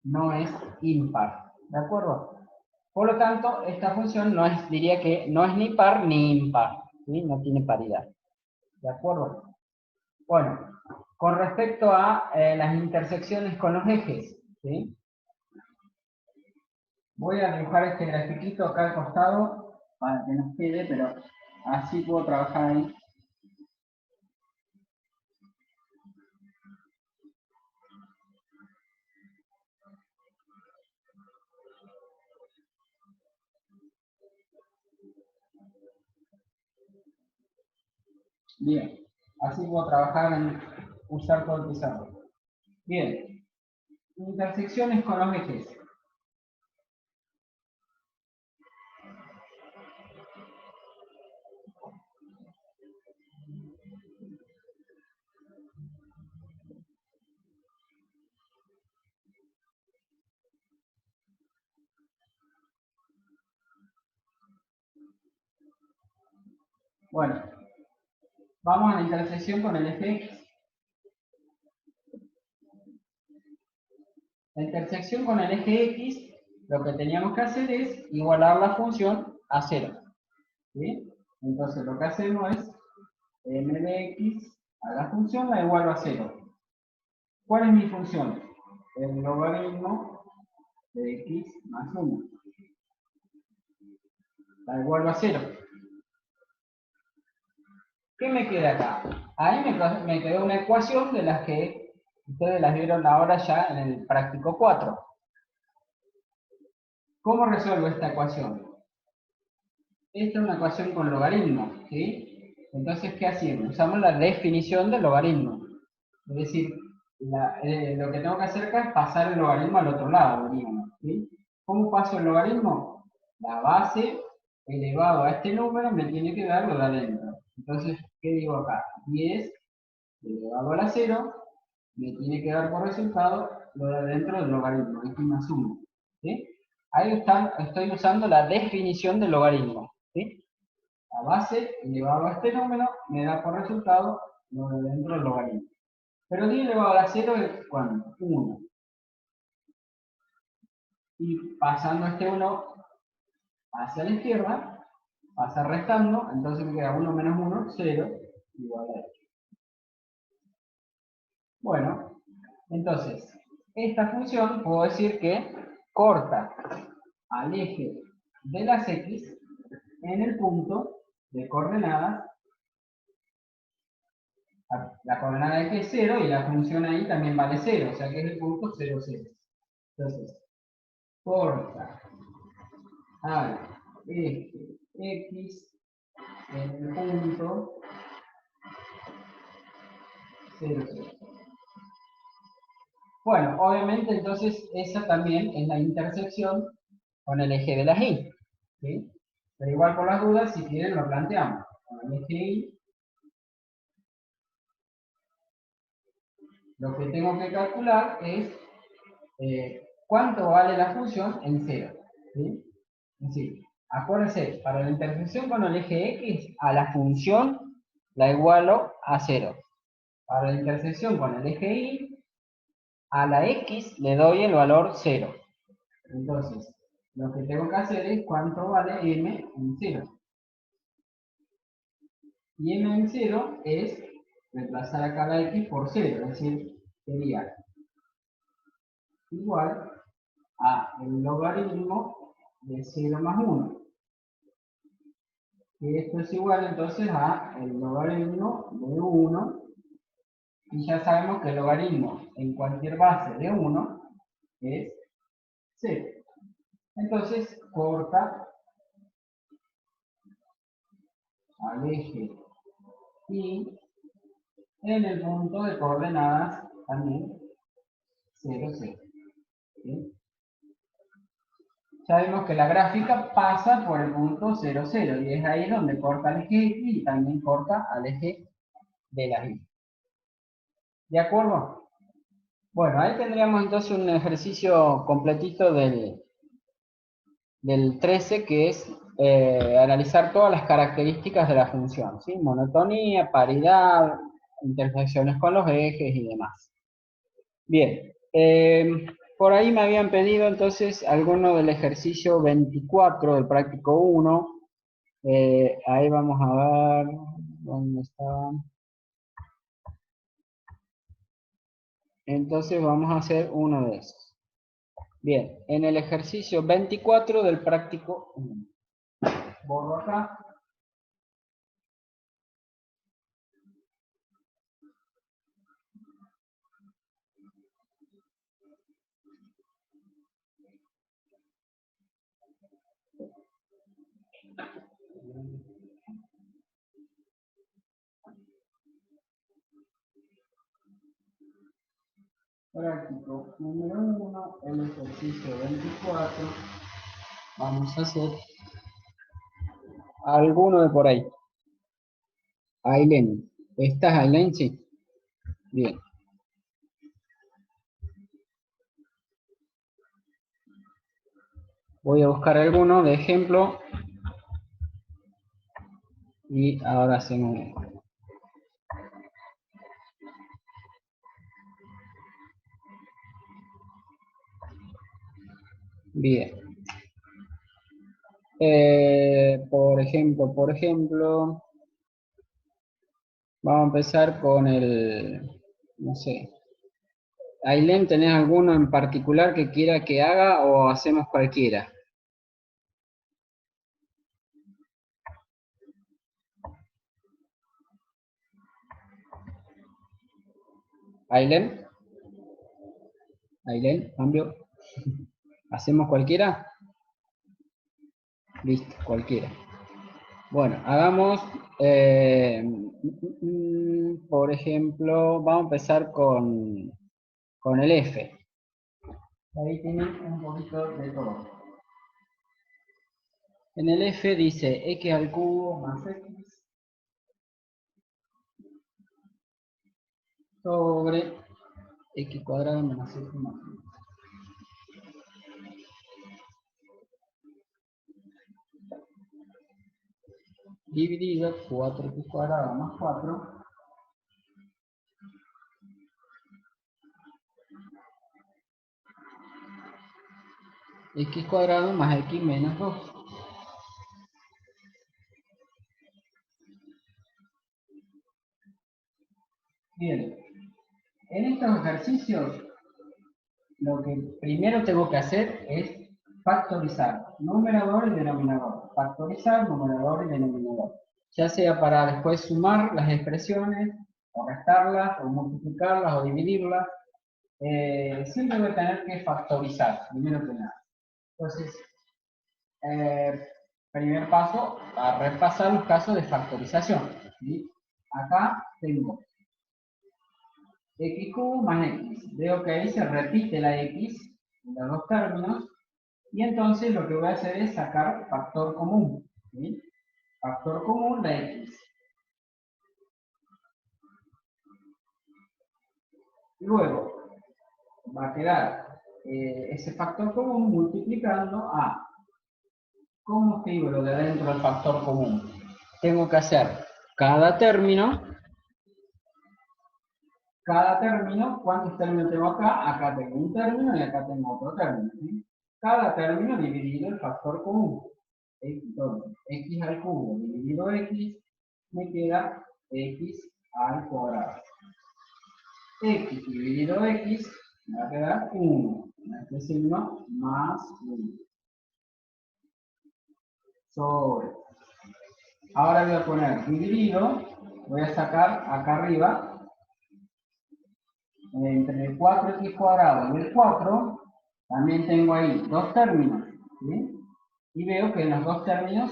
No es impar. ¿De acuerdo? Por lo tanto, esta función no es, diría que no es ni par ni impar. ¿Sí? No tiene paridad. ¿De acuerdo? Bueno, con respecto a las intersecciones con los ejes, ¿sí? Voy a dibujar este grafiquito acá al costado para que nos quede, pero así puedo trabajar ahí. Bien, así puedo trabajar en usar todo el pizarro. Bien, intersecciones con los ejes. Bueno, vamos a la intersección con el eje X. La intersección con el eje X, lo que teníamos que hacer es igualar la función a 0. ¿Sí? Entonces lo que hacemos es m de x a la función la igualo a 0. ¿Cuál es mi función? El logaritmo de x más 1. La igualo a 0. ¿Qué me queda acá? Ahí me quedó una ecuación de las que ustedes las vieron ahora ya en el práctico 4. ¿Cómo resuelvo esta ecuación? Esta es una ecuación con logaritmo, ¿sí? Entonces, ¿qué hacemos? Usamos la definición del logaritmo. Es decir, lo que tengo que hacer acá es pasar el logaritmo al otro lado, digamos, ¿sí? ¿Cómo paso el logaritmo? La base elevado a este número me tiene que dar lo de adentro. Entonces, ¿qué digo acá? 10 elevado a la 0 me tiene que dar por resultado lo de adentro del logaritmo, x más 1. ¿Sí? Ahí estoy usando la definición del logaritmo. ¿Sí? La base elevado a este número me da por resultado lo de dentro del logaritmo. Pero 10 elevado a la 0 es ¿cuánto? 1. Y pasando este 1 hacia la izquierda, pasa restando, entonces me queda 1 menos 1, 0, igual a 8. Bueno, entonces, esta función puedo decir que corta al eje de las x en el punto de coordenadas. La coordenada de x es 0 y la función ahí también vale 0, o sea que es el punto 0, 0. Entonces, corta al eje x en el punto 0, 0. Bueno, obviamente entonces esa también es la intersección con el eje de las y. ¿Sí? Pero igual por las dudas, si quieren lo planteamos. Con el eje y Lo que tengo que calcular es cuánto vale la función en cero. ¿Sí? Es decir, acuérdense, para la intersección con el eje X, a la función la igualo a cero. Para la intersección con el eje Y, a la X le doy el valor 0. Entonces, lo que tengo que hacer es cuánto vale m en 0. Y m en 0 es reemplazar acá la x por 0, es decir, sería igual a el logaritmo de 0 más 1. Y esto es igual entonces a el logaritmo de 1. Y ya sabemos que el logaritmo en cualquier base de 1 es 0. Entonces corta al eje y en el punto de coordenadas también 0, 0. ¿Sí? Sabemos que la gráfica pasa por el punto 0, 0 y es ahí donde corta el eje X y también corta al eje de la Y. ¿De acuerdo? Bueno, ahí tendríamos entonces un ejercicio completito del 13 que es analizar todas las características de la función, ¿sí? Monotonía, paridad, intersecciones con los ejes y demás. Bien, por ahí me habían pedido entonces alguno del ejercicio 24 del práctico 1. Ahí vamos a ver dónde está. Entonces vamos a hacer uno de esos. Bien, en el ejercicio 24 del práctico 1. Borro acá. Práctico número 1, el ejercicio 24. Vamos a hacer alguno de por ahí. Aileen. ¿Estás, Aileen? Sí. Bien. Voy a buscar alguno de ejemplo. Y ahora hacemos. Bien. Por ejemplo, vamos a empezar con no sé. Ailén, ¿tenés alguno en particular que quiera que haga o hacemos cualquiera? Ailén, Ailén, cambio. ¿Hacemos cualquiera? Listo, cualquiera. Bueno, hagamos, por ejemplo, vamos a empezar con el F. Ahí tienen un poquito de todo. En el F dice x al cubo más x sobre x cuadrado menos x más y. Dividido 4x cuadrado más 4 x cuadrado más x menos 2. Bien, en estos ejercicios lo que primero tengo que hacer es factorizar numerador y denominador. Factorizar numerador y denominador. Ya sea para después sumar las expresiones, o restarlas, o multiplicarlas, o dividirlas. Siempre voy a tener que factorizar, primero que nada. Entonces, primer paso, a repasar los casos de factorización. ¿Sí? Acá tengo x cubo más x. Veo que ahí se repite la x en los dos términos. Y entonces lo que voy a hacer es sacar factor común. ¿Sí? Factor común de x. Luego va a quedar ese factor común multiplicando a, ¿cómo escribo lo de dentro del factor común? Tengo que hacer cada término, ¿cuántos términos tengo acá? Acá tengo un término y acá tengo otro término, ¿sí? Cada término dividido el factor común. Entonces, x al cubo dividido x, me queda x al cuadrado. X dividido x, me va a quedar 1. Este signo más 1. Sobre. Ahora voy a poner dividido, voy a sacar acá arriba, entre el 4x cuadrado y el 4, también tengo ahí dos términos, ¿sí? Y veo que en los dos términos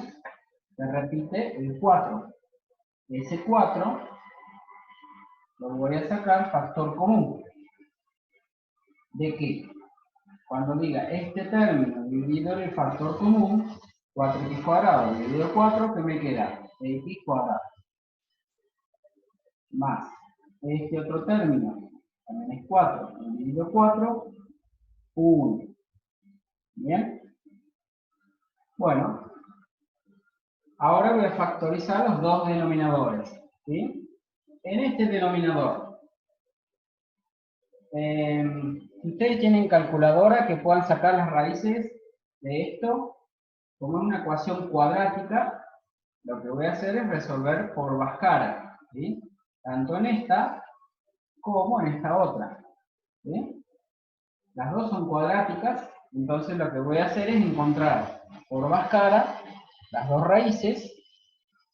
se repite el 4. Ese 4 lo voy a sacar factor común. ¿De qué? Cuando diga este término dividido en el factor común, 4x cuadrado dividido 4, ¿qué me queda? X cuadrado. Más este otro término, también es 4 dividido 4, 1. ¿Bien? Bueno, ahora voy a factorizar los dos denominadores, ¿sí? En este denominador, si ustedes tienen calculadora que puedan sacar las raíces de esto, como es una ecuación cuadrática, lo que voy a hacer es resolver por Bhaskara, ¿sí? Tanto en esta como en esta otra, ¿sí? Las dos son cuadráticas, entonces lo que voy a hacer es encontrar por Bhaskara las dos raíces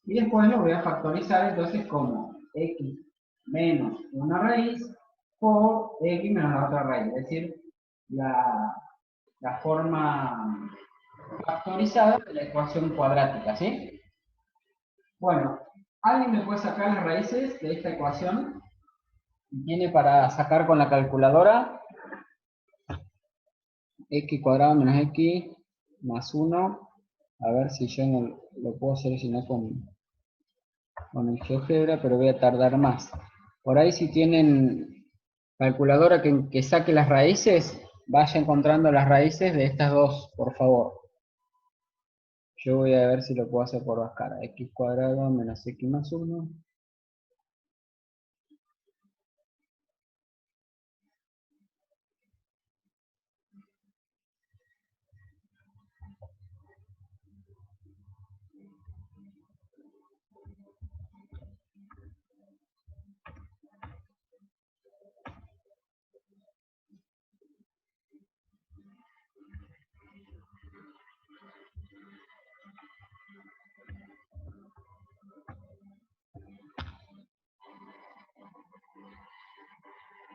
y después lo voy a factorizar entonces como x menos una raíz por x menos la otra raíz, es decir, la forma factorizada de la ecuación cuadrática, ¿sí? Bueno, ¿alguien me puede sacar las raíces de esta ecuación? ¿Tiene para sacar con la calculadora? X cuadrado menos x más 1. A ver si yo no lo puedo hacer si no con el GeoGebra, pero voy a tardar más. Por ahí si tienen calculadora que saque las raíces, vaya encontrando las raíces de estas dos, por favor. Yo voy a ver si lo puedo hacer por Bhaskara. X cuadrado menos x más 1.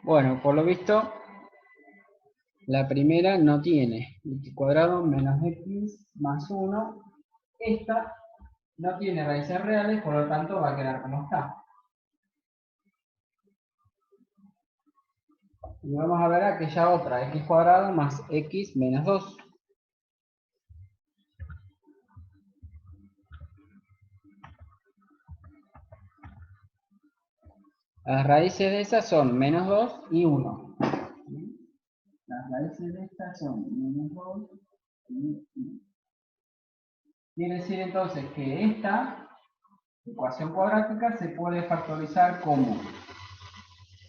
Bueno, por lo visto, la primera no tiene x cuadrado menos x más 1. Esta no tiene raíces reales, por lo tanto va a quedar como está. Y vamos a ver aquella otra, x cuadrado más x menos 2. Las raíces de esas son menos 2 y 1. Las raíces de estas son menos 2 y 1. Quiere decir entonces que esta ecuación cuadrática se puede factorizar como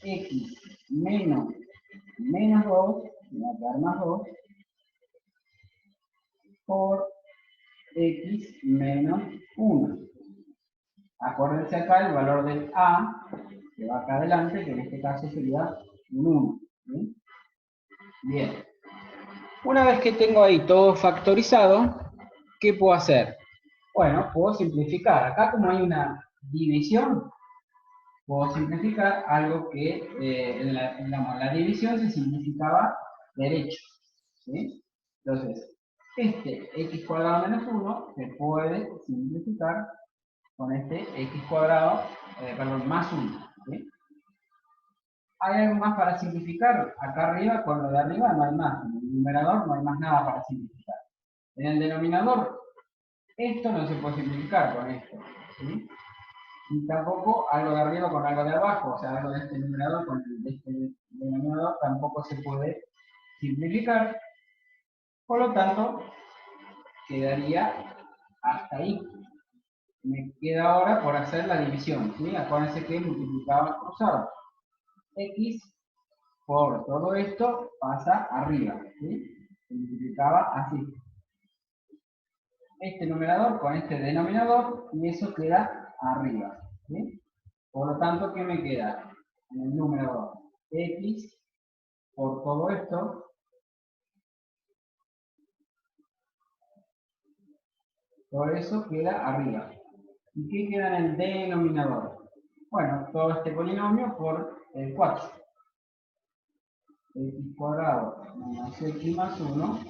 x menos 2, me va a quedar más 2, por x menos 1. Acuérdense acá el valor del a, que va acá adelante, que en este caso sería un 1. ¿Sí? Bien. Una vez que tengo ahí todo factorizado, ¿qué puedo hacer? Bueno, puedo simplificar. Acá como hay una división, puedo simplificar algo que en la división se simplificaba derecho. ¿Sí? Entonces, este x cuadrado menos 1 se puede simplificar con este x cuadrado, perdón, más 1. ¿Sí? ¿Hay algo más para simplificar? Acá arriba, con lo de arriba no hay más. En el numerador no hay más nada para simplificar. En el denominador, esto no se puede simplificar con esto. ¿Sí? Y tampoco algo de arriba con algo de abajo, o sea, algo de este numerador con el de este denominador tampoco se puede simplificar. Por lo tanto, quedaría hasta ahí. Me queda ahora por hacer la división, ¿sí? Acuérdense que multiplicaba cruzado. X por todo esto pasa arriba, ¿sí? Se multiplicaba así. Este numerador con este denominador y eso queda arriba, ¿sí? Por lo tanto, ¿qué me queda? En el numerador X por todo esto, todo eso queda arriba. ¿Y qué queda en el denominador? Bueno, todo este polinomio por el 4. X cuadrado menos X más 1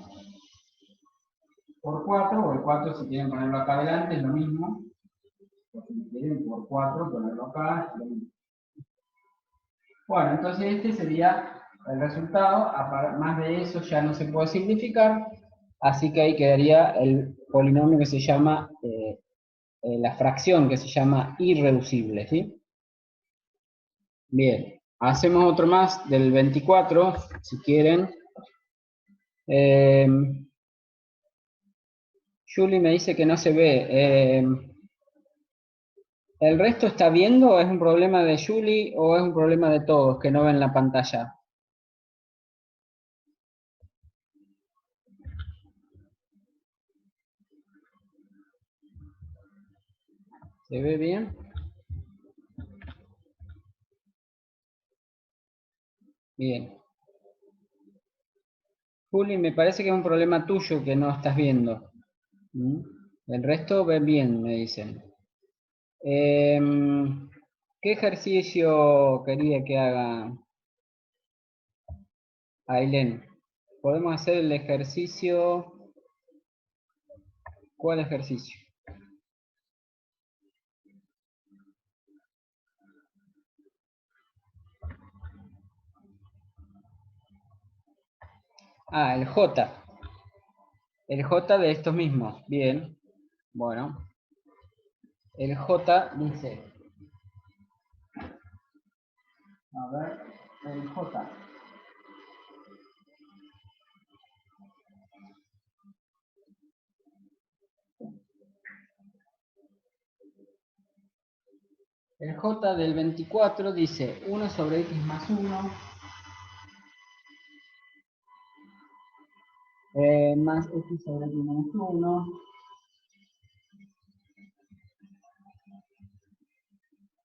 por 4, o el 4 si quieren ponerlo acá adelante es lo mismo. O si quieren por 4 ponerlo acá es lo mismo. Bueno, entonces este sería el resultado. Más de eso ya no se puede simplificar. Así que ahí quedaría el polinomio que se llama, la fracción que se llama irreducible, ¿sí? Bien, hacemos otro más del 24, si quieren. Julie me dice que no se ve. ¿El resto está viendo o es un problema de Julie o es un problema de todos que no ven la pantalla? ¿Se ve bien? Bien. Juli, me parece que es un problema tuyo que no estás viendo. ¿Mm? El resto ven bien, me dicen. ¿Qué ejercicio quería que haga Ailén? Podemos hacer el ejercicio. ¿Cuál ejercicio? Ah, el J. El J de estos mismos. Bien. Bueno. El J dice. A ver. El J. El J del 24 dice 1 sobre X más 1 más X sobre X menos 1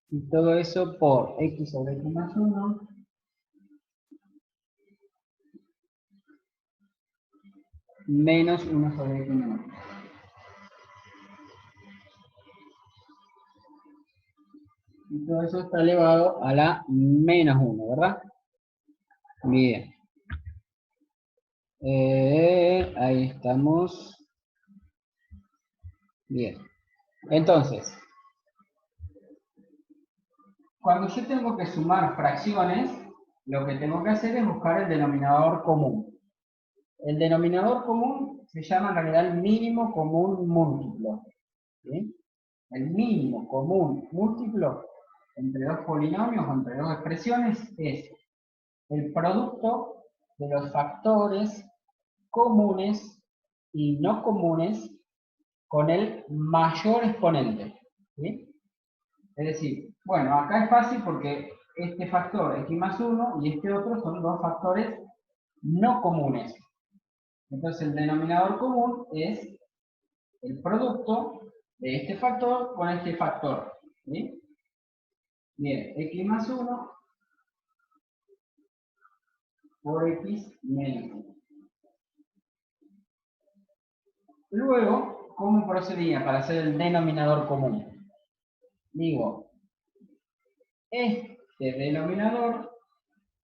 y todo eso por X sobre X más 1 menos 1 sobre X menos 1. Y todo eso está elevado a la menos 1, ¿verdad? Bien. Ahí estamos. Bien. Entonces, cuando yo tengo que sumar fracciones, lo que tengo que hacer es buscar el denominador común. El denominador común se llama en realidad el mínimo común múltiplo. ¿Sí? El mínimo común múltiplo entre dos polinomios o entre dos expresiones es el producto de los factores comunes y no comunes con el mayor exponente. ¿Sí? Es decir, bueno, acá es fácil porque este factor x más 1 y este otro son dos factores no comunes. Entonces el denominador común es el producto de este factor con este factor. ¿Sí? Bien, x más 1 por x menos 1. Luego, ¿cómo procedía para hacer el denominador común? Digo, este denominador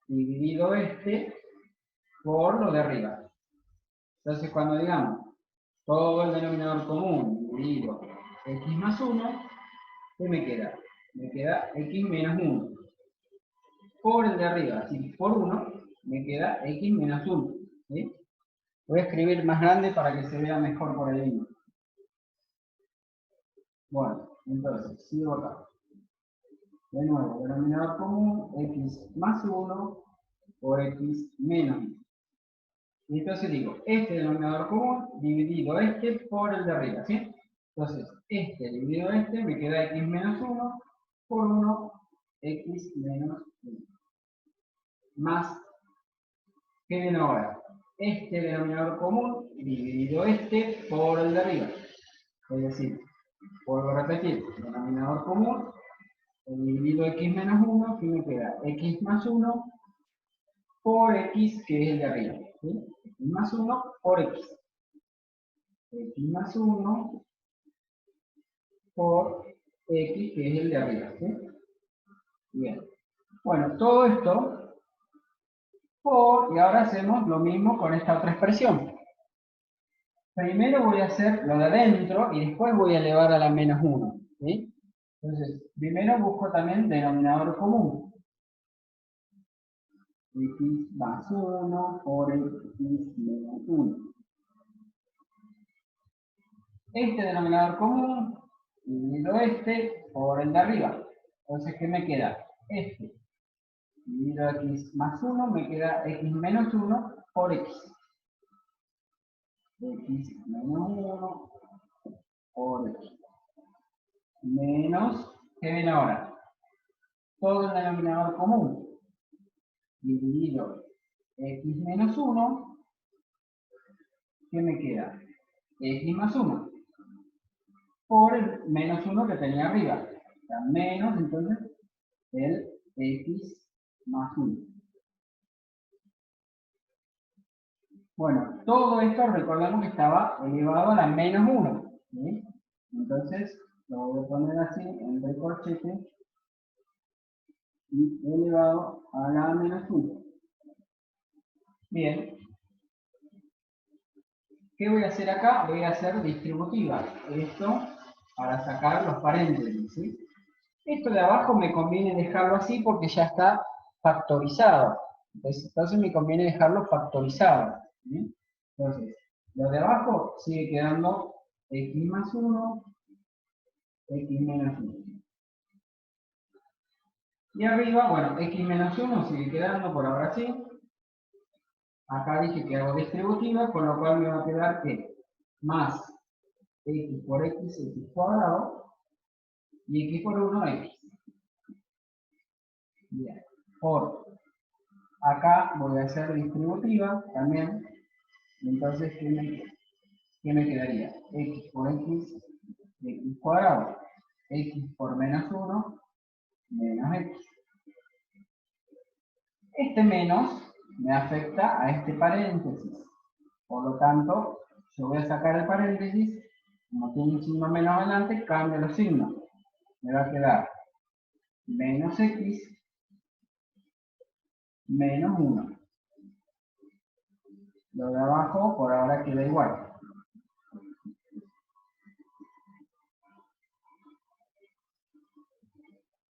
dividido este por lo de arriba. Entonces, cuando digamos todo el denominador común dividido x más 1, ¿qué me queda? Me queda x menos 1. Por el de arriba, así por 1, me queda x menos 1. ¿Sí? Voy a escribir más grande para que se vea mejor por el libro. Bueno, entonces, sigo acá. De nuevo, denominador común, x más 1 por x menos 1. Y entonces digo, este denominador común dividido este por el de arriba, ¿sí? Entonces, este dividido este me queda x menos 1 por 1, x menos 1. Más, ¿qué viene ahora? Este denominador común dividido este por el de arriba. Es decir, vuelvo a repetir, denominador común, dividido x menos 1, que me queda x más 1 por x, que es el de arriba. ¿Sí? X más 1 por x. X más 1 por x, que es el de arriba. ¿Sí? Bien. Bueno, todo esto por, y ahora hacemos lo mismo con esta otra expresión. Primero voy a hacer lo de adentro y después voy a elevar a la menos 1. ¿Sí? Entonces, primero busco también denominador común. X más 1 por x menos 1. Este denominador común dividido este por el de arriba. Entonces, ¿qué me queda? Este dividido x más 1 me queda x menos 1 por x. X menos 1 por x. Menos, ¿qué viene ahora? Todo el denominador común dividido x menos 1, ¿qué me queda? X más 1 por el menos 1 que tenía arriba. O sea, menos, entonces, el x más 1. Bueno, todo esto recordemos que estaba elevado a la menos 1. ¿Sí? Entonces, lo voy a poner así, entre corchetes, y elevado a la menos 1. Bien. ¿Qué voy a hacer acá? Voy a hacer distributiva. Esto para sacar los paréntesis. ¿Sí? Esto de abajo me conviene dejarlo así porque ya está factorizado. Entonces me conviene dejarlo factorizado. ¿Sí? Entonces, lo de abajo sigue quedando x más 1, x menos 1. Y arriba, bueno, x menos 1 sigue quedando por ahora sí. Acá dije que hago distributiva, con lo cual me va a quedar que más x por x cuadrado, y x por 1, x. Bien. Por acá voy a hacer distributiva también. Entonces, ¿qué me quedaría? X por x cuadrado. X por menos 1, menos x. Este menos me afecta a este paréntesis. Por lo tanto, yo voy a sacar el paréntesis. Como tiene un signo menos adelante, cambio los signos. Me va a quedar menos x menos 1. Lo de abajo por ahora queda igual.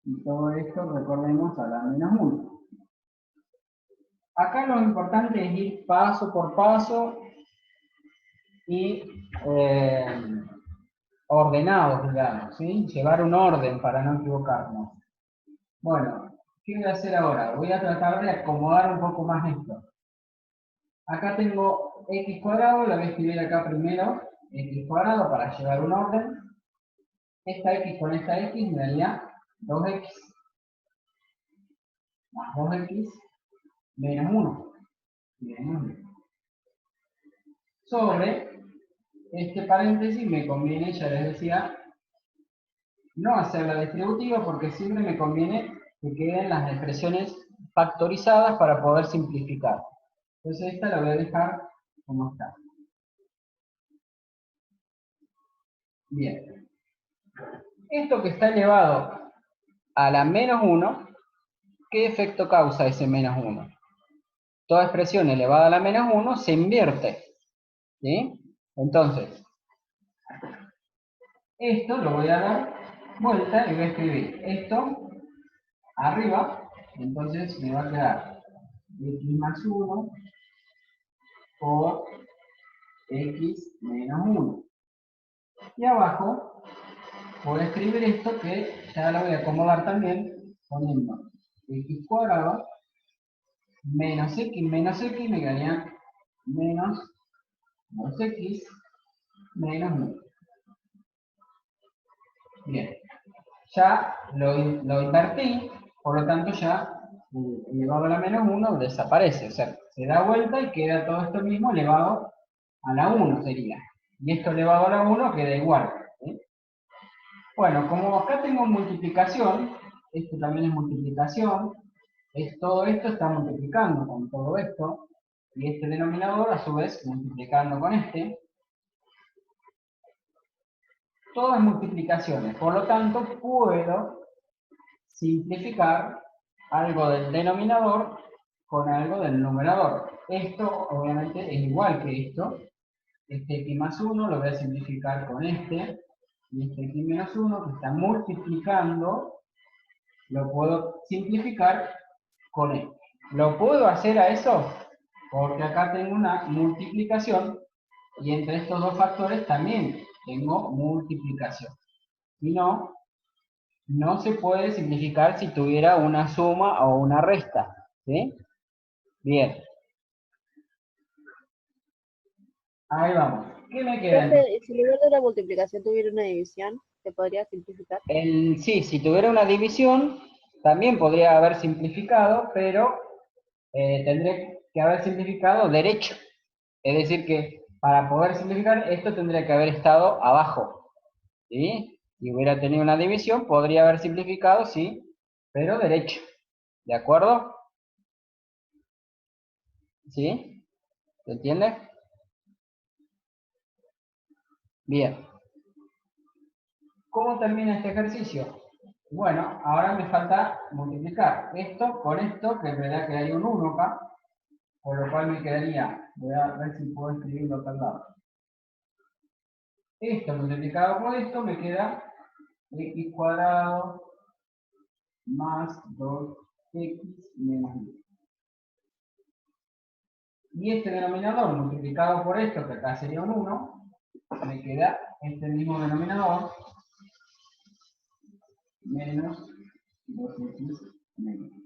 Y todo esto recordemos a la menos 1. Acá lo importante es ir paso por paso y ordenados, digamos, ¿sí? Llevar un orden para no equivocarnos. Bueno, ¿qué voy a hacer ahora? Voy a tratar de acomodar un poco más esto. Acá tengo x cuadrado, la voy a escribir acá primero, x cuadrado para llevar un orden. Esta x con esta x me daría 2x más 2x menos 1. Sobre este paréntesis me conviene, ya les decía, no hacer la distributiva porque siempre me conviene que queden las expresiones factorizadas para poder simplificar. Entonces esta la voy a dejar como está. Bien. Esto que está elevado a la menos 1, ¿qué efecto causa ese menos 1? Toda expresión elevada a la menos 1 se invierte. ¿Sí? Entonces, esto lo voy a dar vuelta y voy a escribir esto arriba, entonces me va a quedar x más 1 por x menos 1. Y abajo voy a escribir esto que ya lo voy a acomodar también, poniendo x cuadrado menos x me quedaría menos 2x menos 9. Bien, ya lo invertí, por lo tanto ya elevado a la menos 1 desaparece, o sea, se da vuelta y queda todo esto mismo elevado a la 1 sería. Y esto elevado a la 1 queda igual. ¿Sí? Bueno, como acá tengo multiplicación, esto también es multiplicación, todo esto está multiplicando con todo esto, y este denominador a su vez multiplicando con este, todo es multiplicaciones, por lo tanto puedo simplificar algo del denominador con algo del numerador. Esto obviamente es igual que esto, este x más 1 lo voy a simplificar con este, y este x menos 1 que está multiplicando, lo puedo simplificar con este. ¿Lo puedo hacer a eso? Porque acá tengo una multiplicación y entre estos dos factores también tengo multiplicación. Si no, no se puede simplificar si tuviera una suma o una resta. ¿Sí? Bien. Ahí vamos. ¿Qué me queda entonces? Profe, si en lugar de una multiplicación tuviera una división, ¿se podría simplificar? Sí, si tuviera una división, también podría haber simplificado, pero tendría que haber simplificado derecho. Es decir, que para poder simplificar esto tendría que haber estado abajo. ¿Sí? Si hubiera tenido una división, podría haber simplificado, sí, pero derecho. ¿De acuerdo? ¿Sí? ¿Se entiende? Bien. ¿Cómo termina este ejercicio? Bueno, ahora me falta multiplicar esto con esto, que en realidad quedaría un 1 acá, por lo cual me quedaría, voy a ver si puedo escribirlo acá al lado. Esto multiplicado por esto me queda x cuadrado más 2x menos 10. Y este denominador multiplicado por esto, que acá sería un 1, me queda este mismo denominador menos 2x menos 10.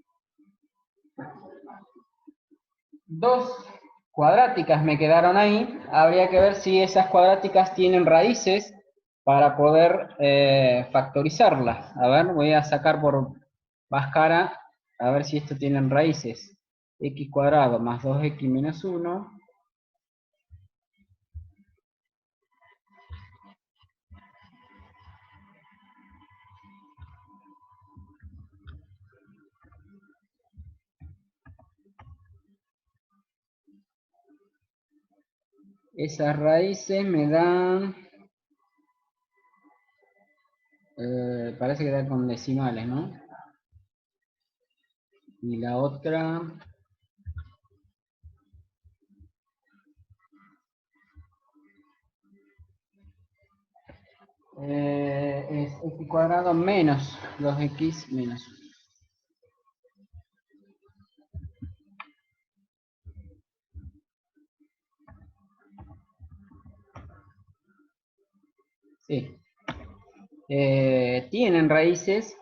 Dos cuadráticas me quedaron ahí. Habría que ver si esas cuadráticas tienen raíces para poder factorizarlas. A ver, voy a sacar por Bhaskara a ver si esto tienen raíces. X cuadrado más 2x menos 1. Esas raíces me dan... parece que da con decimales, ¿no? Y la otra... es x cuadrado menos 2x menos 1. Sí. Tienen raíces,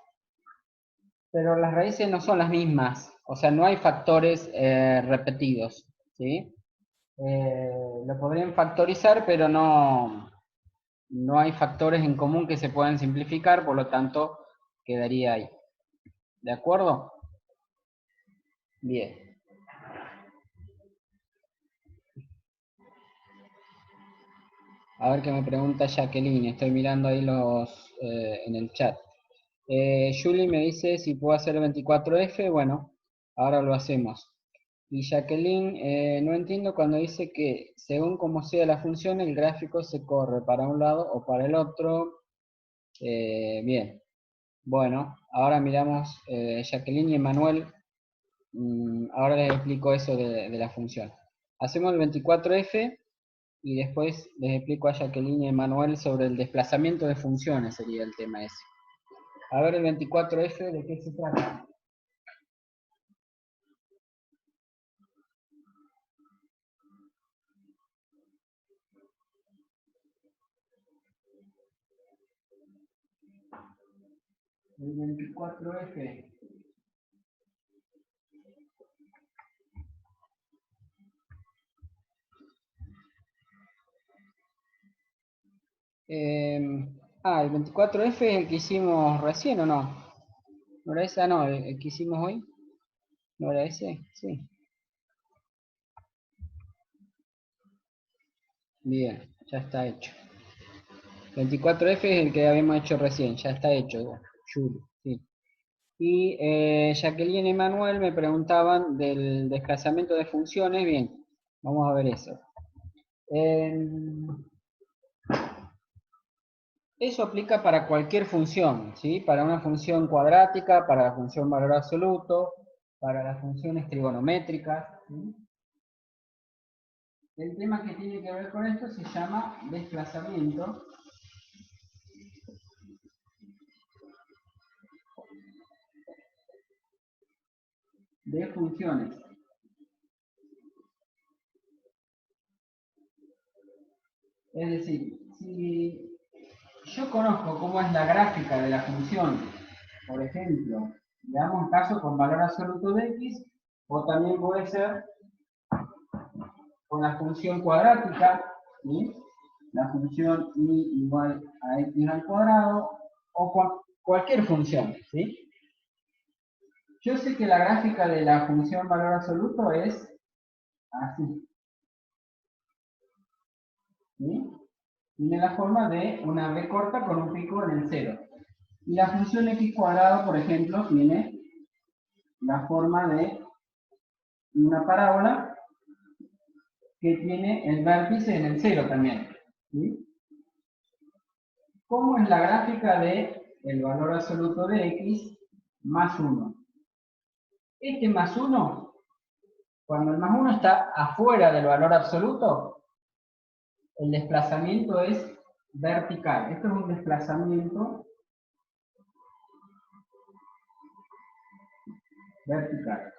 pero las raíces no son las mismas. O sea, no hay factores repetidos. ¿Sí? Lo podrían factorizar, pero no hay factores en común que se puedan simplificar, por lo tanto, quedaría ahí. ¿De acuerdo? Bien. A ver qué me pregunta Jacqueline. Estoy mirando ahí en el chat. Julie me dice si puedo hacer el 24F. Bueno, ahora lo hacemos. Y Jacqueline, no entiendo cuando dice que según como sea la función, el gráfico se corre para un lado o para el otro. Bien. Bueno, ahora miramos Jacqueline y Emanuel. Ahora les explico eso de la función. Hacemos el 24F y después les explico a Jacqueline y Emanuel sobre el desplazamiento de funciones, sería el tema ese. A ver el 24F, ¿de qué se trata? El 24F. El 24F es el que hicimos recién, ¿o no? ¿No era ese? No, el que hicimos hoy. ¿No era ese? Sí. Bien, ya está hecho. 24F es el que habíamos hecho recién, ya está hecho, Julio, sí. Y Jacqueline y Manuel me preguntaban del desplazamiento de funciones. Bien, vamos a ver eso. Eso aplica para cualquier función, ¿sí? Para una función cuadrática, para la función valor absoluto, para las funciones trigonométricas, ¿sí? El tema que tiene que ver con esto se llama desplazamiento de funciones. Es decir, si yo conozco cómo es la gráfica de la función, por ejemplo, le damos un caso con valor absoluto de x, o también puede ser con la función cuadrática, ¿sí? La función y igual a x al cuadrado, o con cualquier función, ¿sí? Yo sé que la gráfica de la función valor absoluto es así, ¿sí? Tiene la forma de una b corta con un pico en el 0. Y la función x cuadrado, por ejemplo, tiene la forma de una parábola que tiene el vértice en el 0 también, ¿sí? ¿Cómo es la gráfica de el valor absoluto de x más 1? Este más 1, cuando el más 1 está afuera del valor absoluto, el desplazamiento es vertical. Esto es un desplazamiento vertical.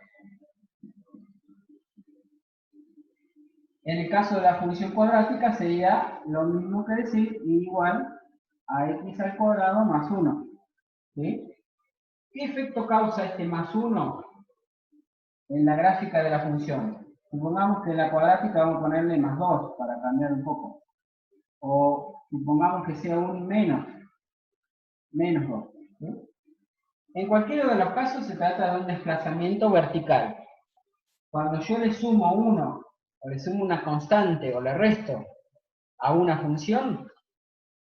En el caso de la función cuadrática sería lo mismo que decir igual a x al cuadrado más 1. ¿Sí? ¿Qué efecto causa este más 1 en la gráfica de la función? Supongamos que en la cuadrática vamos a ponerle más 2 para cambiar un poco. O supongamos que sea 1 y menos 2. ¿Sí? En cualquiera de los casos se trata de un desplazamiento vertical. Cuando yo le sumo 1, o le sumo una constante, o le resto a una función,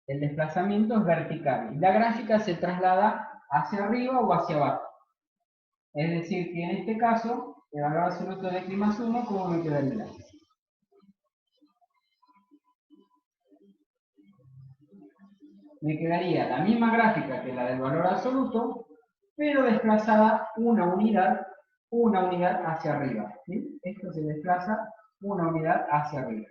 el desplazamiento es vertical. Y la gráfica se traslada hacia arriba o hacia abajo. Es decir, que en este caso, el valor absoluto de x más 1, ¿cómo me quedaría? Me quedaría la misma gráfica que la del valor absoluto, pero desplazada una unidad hacia arriba. ¿Sí? Esto se desplaza una unidad hacia arriba.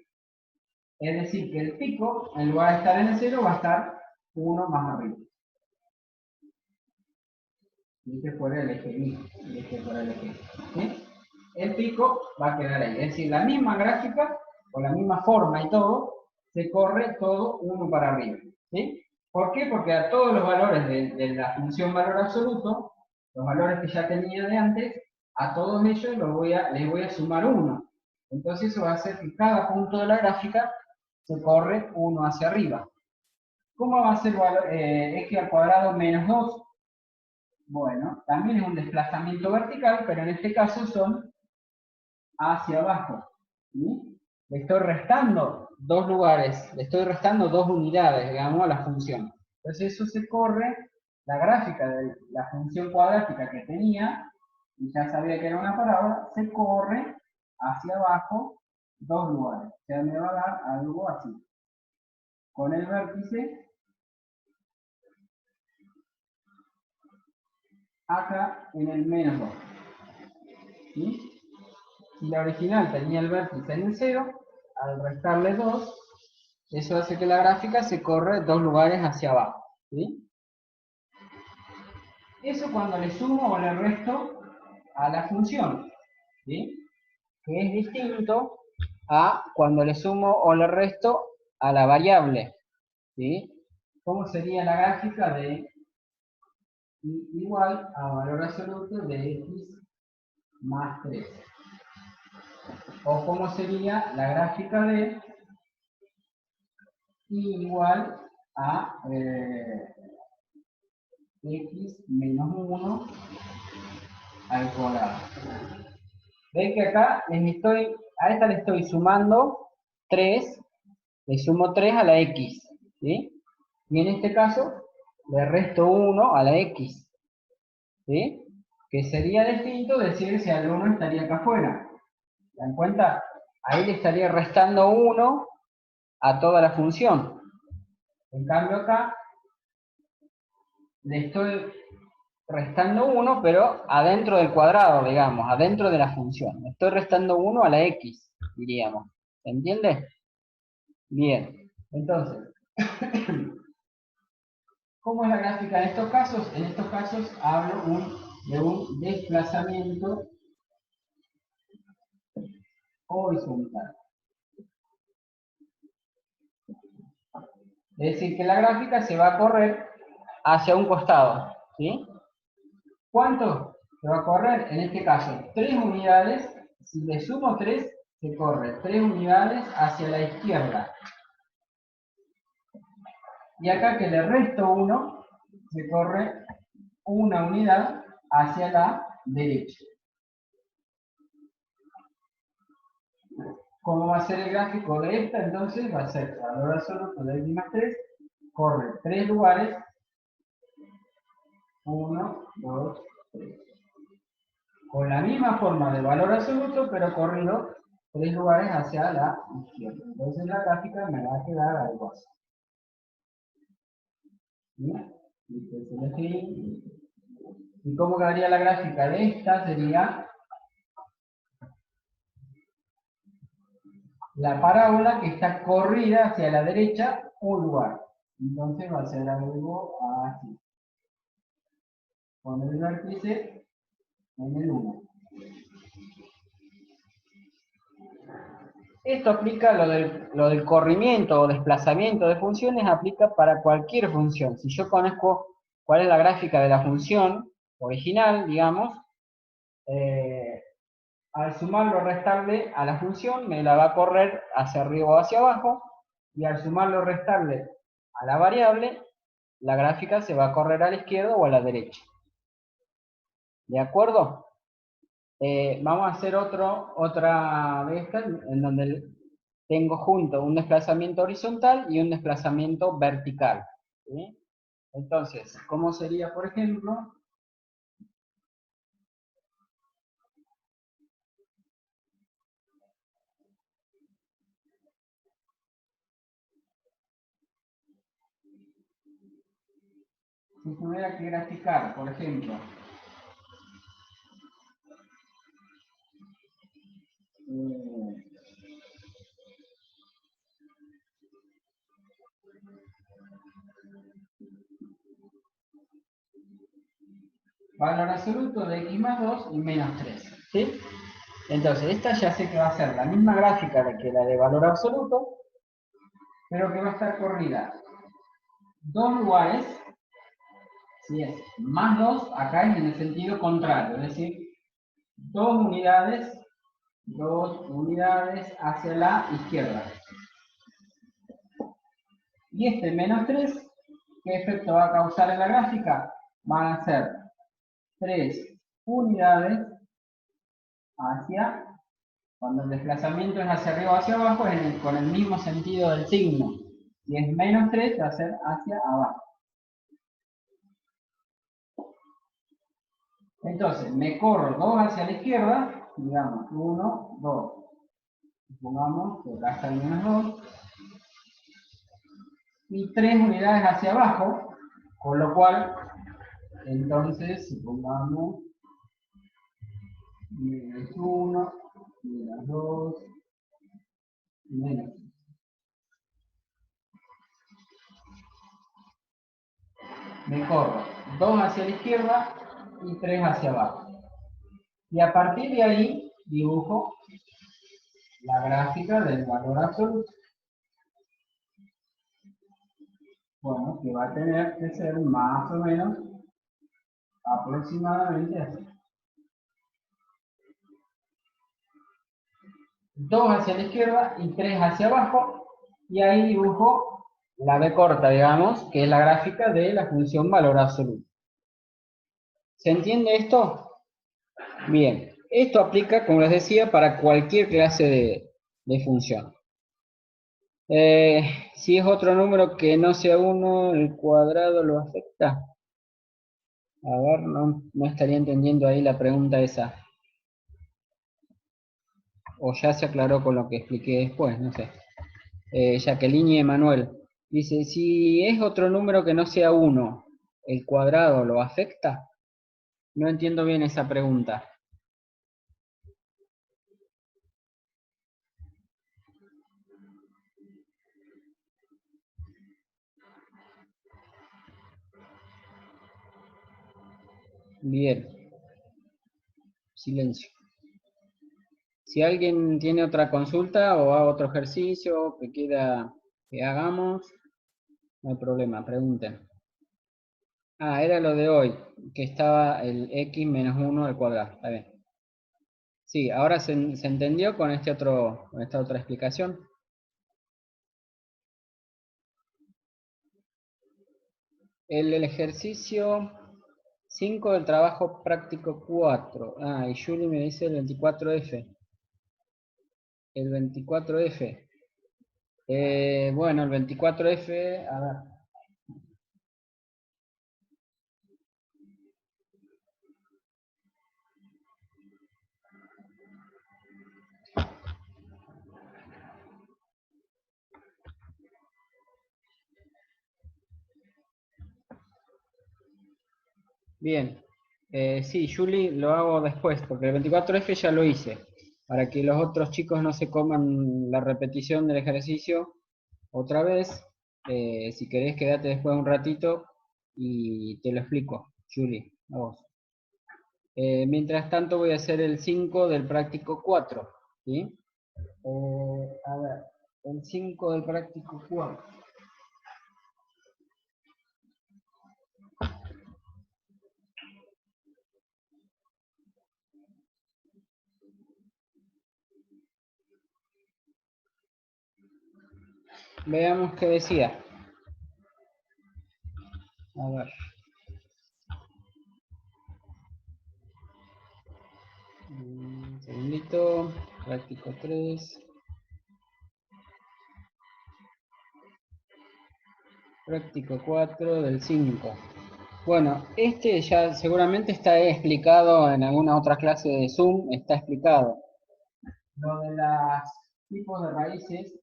Es decir, que el pico, en lugar de estar en el 0, va a estar 1 más arriba. Y este fuera el eje Y, y este fuera el eje Y. ¿Sí? El pico va a quedar ahí. Es decir, la misma gráfica, con la misma forma y todo, se corre todo uno para arriba. ¿Sí? ¿Por qué? Porque a todos los valores de la función valor absoluto, los valores que ya tenía de antes, a todos ellos les voy a sumar 1. Entonces eso va a hacer que cada punto de la gráfica se corre 1 hacia arriba. ¿Cómo va a ser x al cuadrado menos 2? Bueno, también es un desplazamiento vertical, pero en este caso son hacia abajo. ¿Sí? Le estoy restando dos lugares, le estoy restando dos unidades, digamos, a la función. Entonces eso se corre, la gráfica de la función cuadrática que tenía, y ya sabía que era una parábola, se corre hacia abajo dos lugares. O sea, me va a dar algo así. Con el vértice acá en el menos 2. ¿Sí? Si la original tenía el vértice en el 0, al restarle 2, eso hace que la gráfica se corre dos lugares hacia abajo. ¿Sí? Eso cuando le sumo o le resto a la función. ¿Sí? Que es distinto a cuando le sumo o le resto a la variable. ¿Sí? ¿Cómo sería la gráfica de igual a valor absoluto de x más 3? O cómo sería la gráfica de y igual a x menos 1 al cuadrado. Ven que acá a esta le estoy sumando 3, le sumo 3 a la x, ¿sí? Y en este caso le resto 1 a la x, ¿sí? Que sería distinto decir si el 1 estaría acá afuera. ¿Se dan cuenta? Ahí le estaría restando 1 a toda la función. En cambio acá le estoy restando 1, pero adentro del cuadrado, digamos, adentro de la función. Le estoy restando 1 a la x, diríamos. ¿Se entiende? Bien. Entonces, ¿cómo es la gráfica en estos casos? En estos casos hablo de un desplazamiento horizontal. Es decir, que la gráfica se va a correr hacia un costado, ¿sí? ¿Cuánto se va a correr? En este caso, 3 unidades. Si le sumo 3, se corre 3 unidades hacia la izquierda. Y acá que le resto 1, se corre una unidad hacia la derecha. ¿Cómo va a ser el gráfico de esta? Entonces va a ser valor absoluto de x más 3, corre 3 lugares, 1, 2, 3. Con la misma forma de valor absoluto, pero corrido 3 lugares hacia la izquierda. Entonces la gráfica me va a quedar algo así. ¿Y cómo quedaría la gráfica de esta? Sería la parábola que está corrida hacia la derecha un lugar. Entonces va a ser algo así. Con el vértice en el 1. Esto aplica lo del corrimiento o desplazamiento de funciones, aplica para cualquier función. Si yo conozco cuál es la gráfica de la función original, digamos, al sumarlo o restarle a la función, me la va a correr hacia arriba o hacia abajo, y al sumarlo o restarle a la variable, la gráfica se va a correr a la izquierda o a la derecha. ¿De acuerdo? Vamos a hacer otra de estas, en donde tengo junto un desplazamiento horizontal y un desplazamiento vertical, ¿sí? Entonces, ¿cómo sería, por ejemplo? Si tuviera que graficar, por ejemplo, valor absoluto de x más 2 y menos 3, ¿sí? Entonces, esta ya sé que va a ser la misma gráfica que la de valor absoluto, pero que va a estar corrida 2 lugares, si es más 2, acá es en el sentido contrario, es decir, 2 unidades hacia la izquierda. Y este menos 3, ¿qué efecto va a causar en la gráfica? Van a ser 3 unidades hacia, cuando el desplazamiento es hacia arriba o hacia abajo, es con el mismo sentido del signo. Si es menos 3, va a ser hacia abajo. Entonces, me corro 2 hacia la izquierda, digamos 1, 2. Supongamos que acá está el menos 2. Y 3 unidades hacia abajo, con lo cual, entonces, supongamos menos 1, menos 2, menos. Me corro 2 hacia la izquierda y 3 hacia abajo. Y a partir de ahí dibujo la gráfica del valor absoluto. Bueno, que va a tener que ser más o menos aproximadamente así. 2 hacia la izquierda y 3 hacia abajo. Y ahí dibujo la B corta, digamos, que es la gráfica de la función valor absoluto. ¿Se entiende esto? Bien, esto aplica, como les decía, para cualquier clase de función. Si es otro número que no sea 1, ¿el cuadrado lo afecta? A ver, no estaría entendiendo ahí la pregunta esa. O ya se aclaró con lo que expliqué después, no sé. Jacqueline y Emanuel. Dice, si es otro número que no sea 1, ¿el cuadrado lo afecta? No entiendo bien esa pregunta. Bien, silencio. Si alguien tiene otra consulta o otro ejercicio que quiera que hagamos, no hay problema, pregunten. Ah, era lo de hoy, que estaba el x menos 1 al cuadrado. Está bien. Sí, ahora se entendió con con esta otra explicación. El ejercicio 5 del trabajo práctico 4. Ah, y Julie me dice el 24F. El 24F. Bueno, el 24F, a ver. Bien. Sí, Julie, lo hago después, porque el 24F ya lo hice. Para que los otros chicos no se coman la repetición del ejercicio otra vez. Si querés, quédate después un ratito y te lo explico, Julie, a vos. Mientras tanto voy a hacer el 5 del práctico 4, ¿sí? A ver, el 5 del práctico 4. Veamos qué decía. A ver. Un segundito. Práctico 3. Práctico 4 del 5. Bueno, este ya seguramente está explicado en alguna otra clase de Zoom, está explicado. Lo de los tipos de raíces.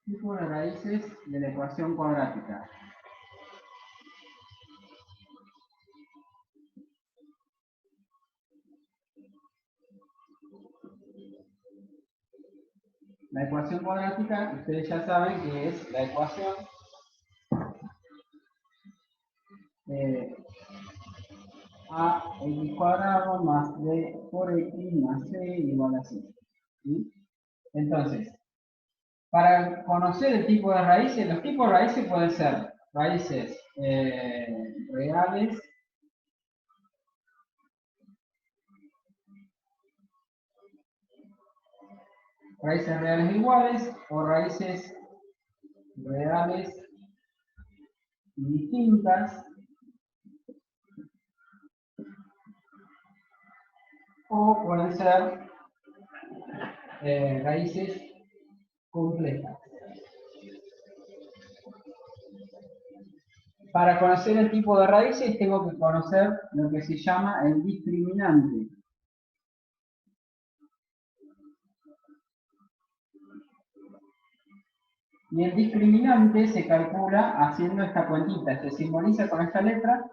Tipos de raíces de la ecuación cuadrática. La ecuación cuadrática, ustedes ya saben que es la ecuación ax cuadrado más b por x más c igual a 0. ¿Sí? Entonces, para conocer el tipo de raíces, los tipos de raíces pueden ser raíces reales, iguales o raíces reales distintas, o pueden ser raíces complejas. Para conocer el tipo de raíces tengo que conocer lo que se llama el discriminante. Y el discriminante se calcula haciendo esta cuentita, se simboliza con esta letra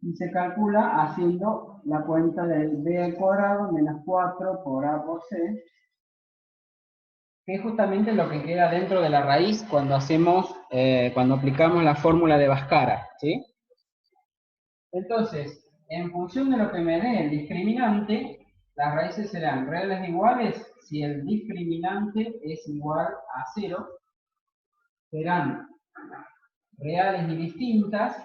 y se calcula haciendo la cuenta del b al cuadrado menos 4 por a por c, que es justamente lo que queda dentro de la raíz cuando cuando aplicamos la fórmula de Bhaskara, ¿sí? Entonces, en función de lo que me dé el discriminante, las raíces serán reales iguales si el discriminante es igual a 0, serán reales y distintas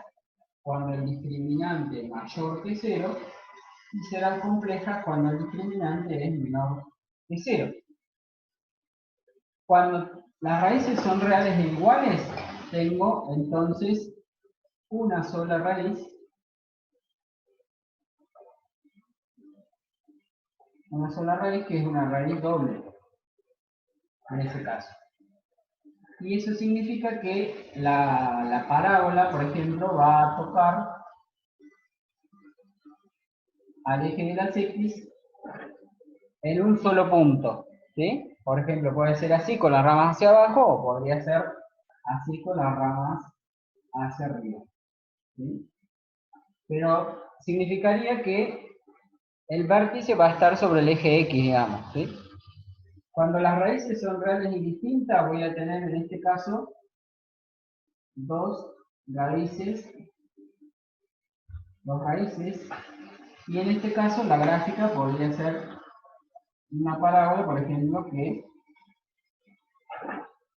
cuando el discriminante mayor que 0, y serán complejas cuando el discriminante es menor que 0. Cuando las raíces son reales e iguales, tengo entonces una sola raíz que es una raíz doble, en ese caso. Y eso significa que la parábola, por ejemplo, va a tocar al eje de las X en un solo punto, ¿sí? Por ejemplo, puede ser así con las ramas hacia abajo o podría ser así con las ramas hacia arriba, ¿sí? Pero significaría que el vértice va a estar sobre el eje X, digamos, ¿sí? Cuando las raíces son reales y distintas, voy a tener en este caso dos raíces, y en este caso la gráfica podría ser una parábola, por ejemplo, que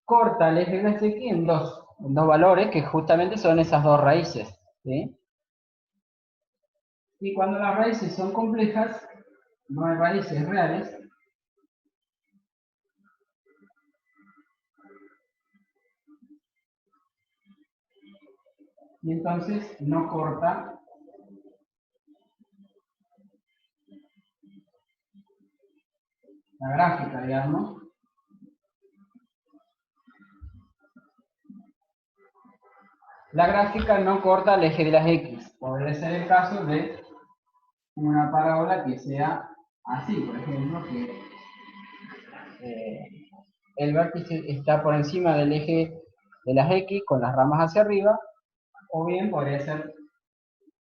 corta el eje de las X en dos valores que justamente son esas dos raíces, ¿sí? Y cuando las raíces son complejas, no hay raíces reales, y entonces no corta la gráfica, digamos. La gráfica no corta el eje de las X. Podría ser el caso de una parábola que sea así, por ejemplo, que el vértice está por encima del eje de las X con las ramas hacia arriba, o bien podría ser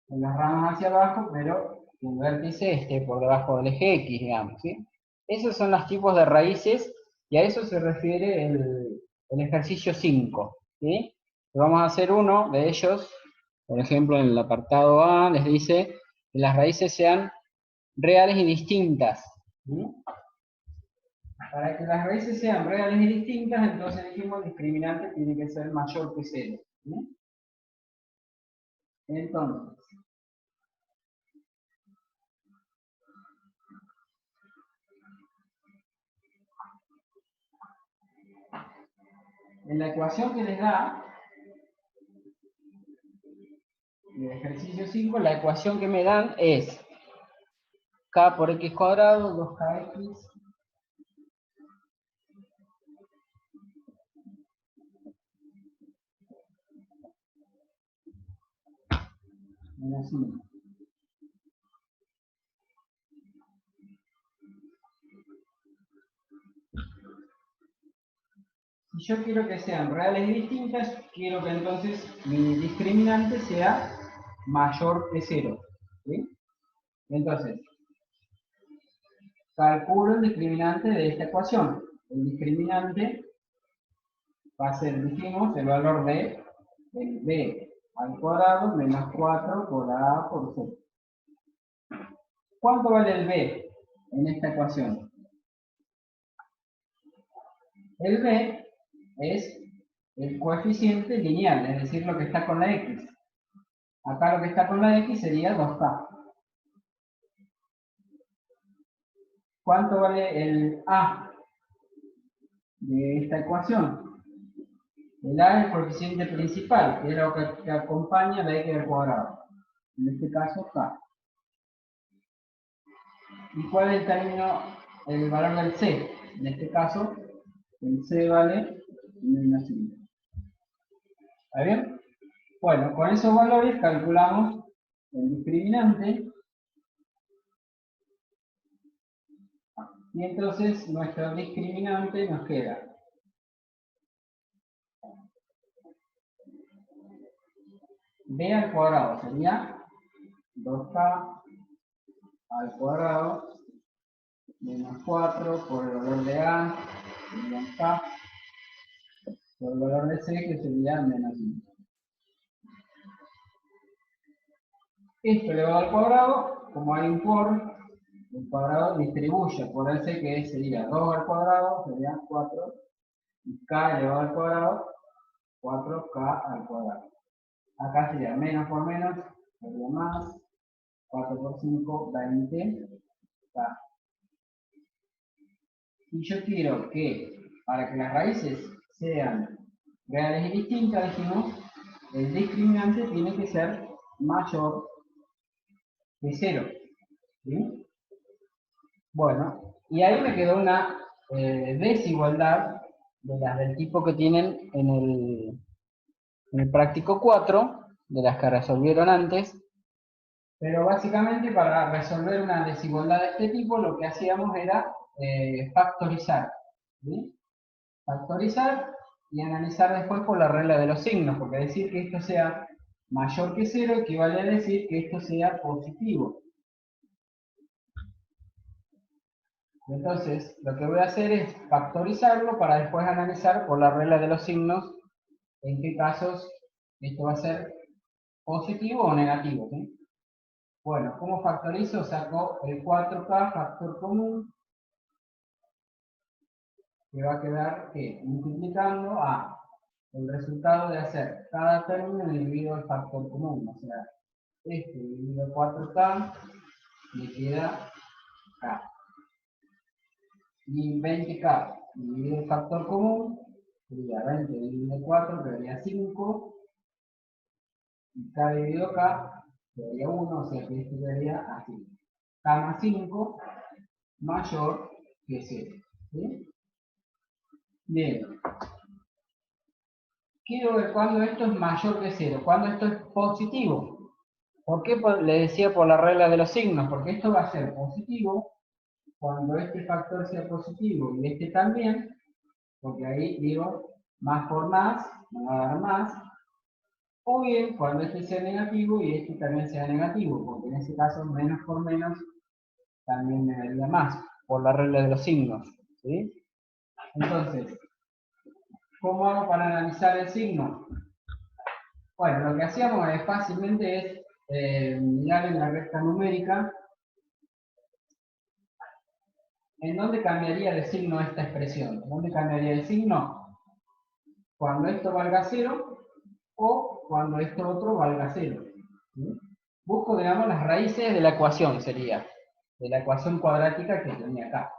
con las ramas hacia abajo, pero el vértice esté por debajo del eje X, digamos, ¿sí? Esos son los tipos de raíces, y a eso se refiere el ejercicio 5, ¿sí? Vamos a hacer uno de ellos, por ejemplo, en el apartado A les dice que las raíces sean reales y distintas, ¿sí? Para que las raíces sean reales y distintas, entonces dijimos el discriminante tiene que ser mayor que 0, ¿sí? Entonces, en la ecuación que les da, en el ejercicio 5, la ecuación que me dan es k por x cuadrado, 2kx menos 1. Si yo quiero que sean reales y distintas, quiero que entonces mi discriminante sea mayor que 0, ¿sí? Entonces, calculo el discriminante de esta ecuación. El discriminante va a ser, dijimos, el valor de el b al cuadrado menos 4 por a por c. ¿Cuánto vale el b en esta ecuación? El b es el coeficiente lineal, es decir, lo que está con la x. Acá lo que está con la x sería 2k. ¿Cuánto vale el a de esta ecuación? El a es el coeficiente principal, que es lo que acompaña la x al cuadrado. En este caso, k. ¿Y cuál es el valor del c? En este caso, el c vale menos 1. ¿Está bien? Bueno, con esos valores calculamos el discriminante, y entonces nuestro discriminante nos queda b al cuadrado, sería 2k al cuadrado menos 4 por el valor de a, sería k, por el valor de c, que sería menos 1. Esto elevado al cuadrado, como hay un por, el cuadrado distribuye por el c, que sería 2 al cuadrado, sería 4, y k elevado al cuadrado, 4k al cuadrado. Acá sería menos por menos, sería más, 4 por 5, 20K. Y yo quiero que, para que las raíces sean reales y distintas, dijimos, el discriminante tiene que ser mayor que 0. ¿Sí? Bueno, y ahí me quedó una desigualdad de las del tipo que tienen en el práctico 4, de las que resolvieron antes. Pero básicamente para resolver una desigualdad de este tipo lo que hacíamos era factorizar. ¿Sí? Factorizar y analizar después por la regla de los signos, porque decir que esto sea mayor que 0 equivale a decir que esto sea positivo. Entonces, lo que voy a hacer es factorizarlo para después analizar por la regla de los signos en qué casos esto va a ser positivo o negativo. ¿Sí? Bueno, ¿cómo factorizo? Saco el 4K, factor común, que va a quedar que multiplicando a el resultado de hacer cada término dividido el factor común. O sea, este dividido 4K me queda K. Y 20K dividido el factor común sería 20 dividido 4, que daría 5. Y K dividido K sería 1, o sea que esto sería así. K más 5 mayor que 0. ¿Sí? Bien. Quiero ver cuándo esto es mayor que 0, cuándo esto es positivo. ¿Por qué le decía por la regla de los signos? Porque esto va a ser positivo cuando este factor sea positivo y este también, porque ahí digo más por más, me va a dar más, o bien cuando este sea negativo y este también sea negativo, porque en ese caso menos por menos también me daría más, por la regla de los signos. ¿Sí? Entonces, ¿cómo hago para analizar el signo? Bueno, lo que hacíamos fácilmente es mirar en la recta numérica en dónde cambiaría de signo esta expresión. ¿Dónde cambiaría el signo? Cuando esto valga 0 o cuando esto otro valga 0. ¿Sí? Busco, digamos, las raíces de la ecuación, sería, de la ecuación cuadrática que tenía acá.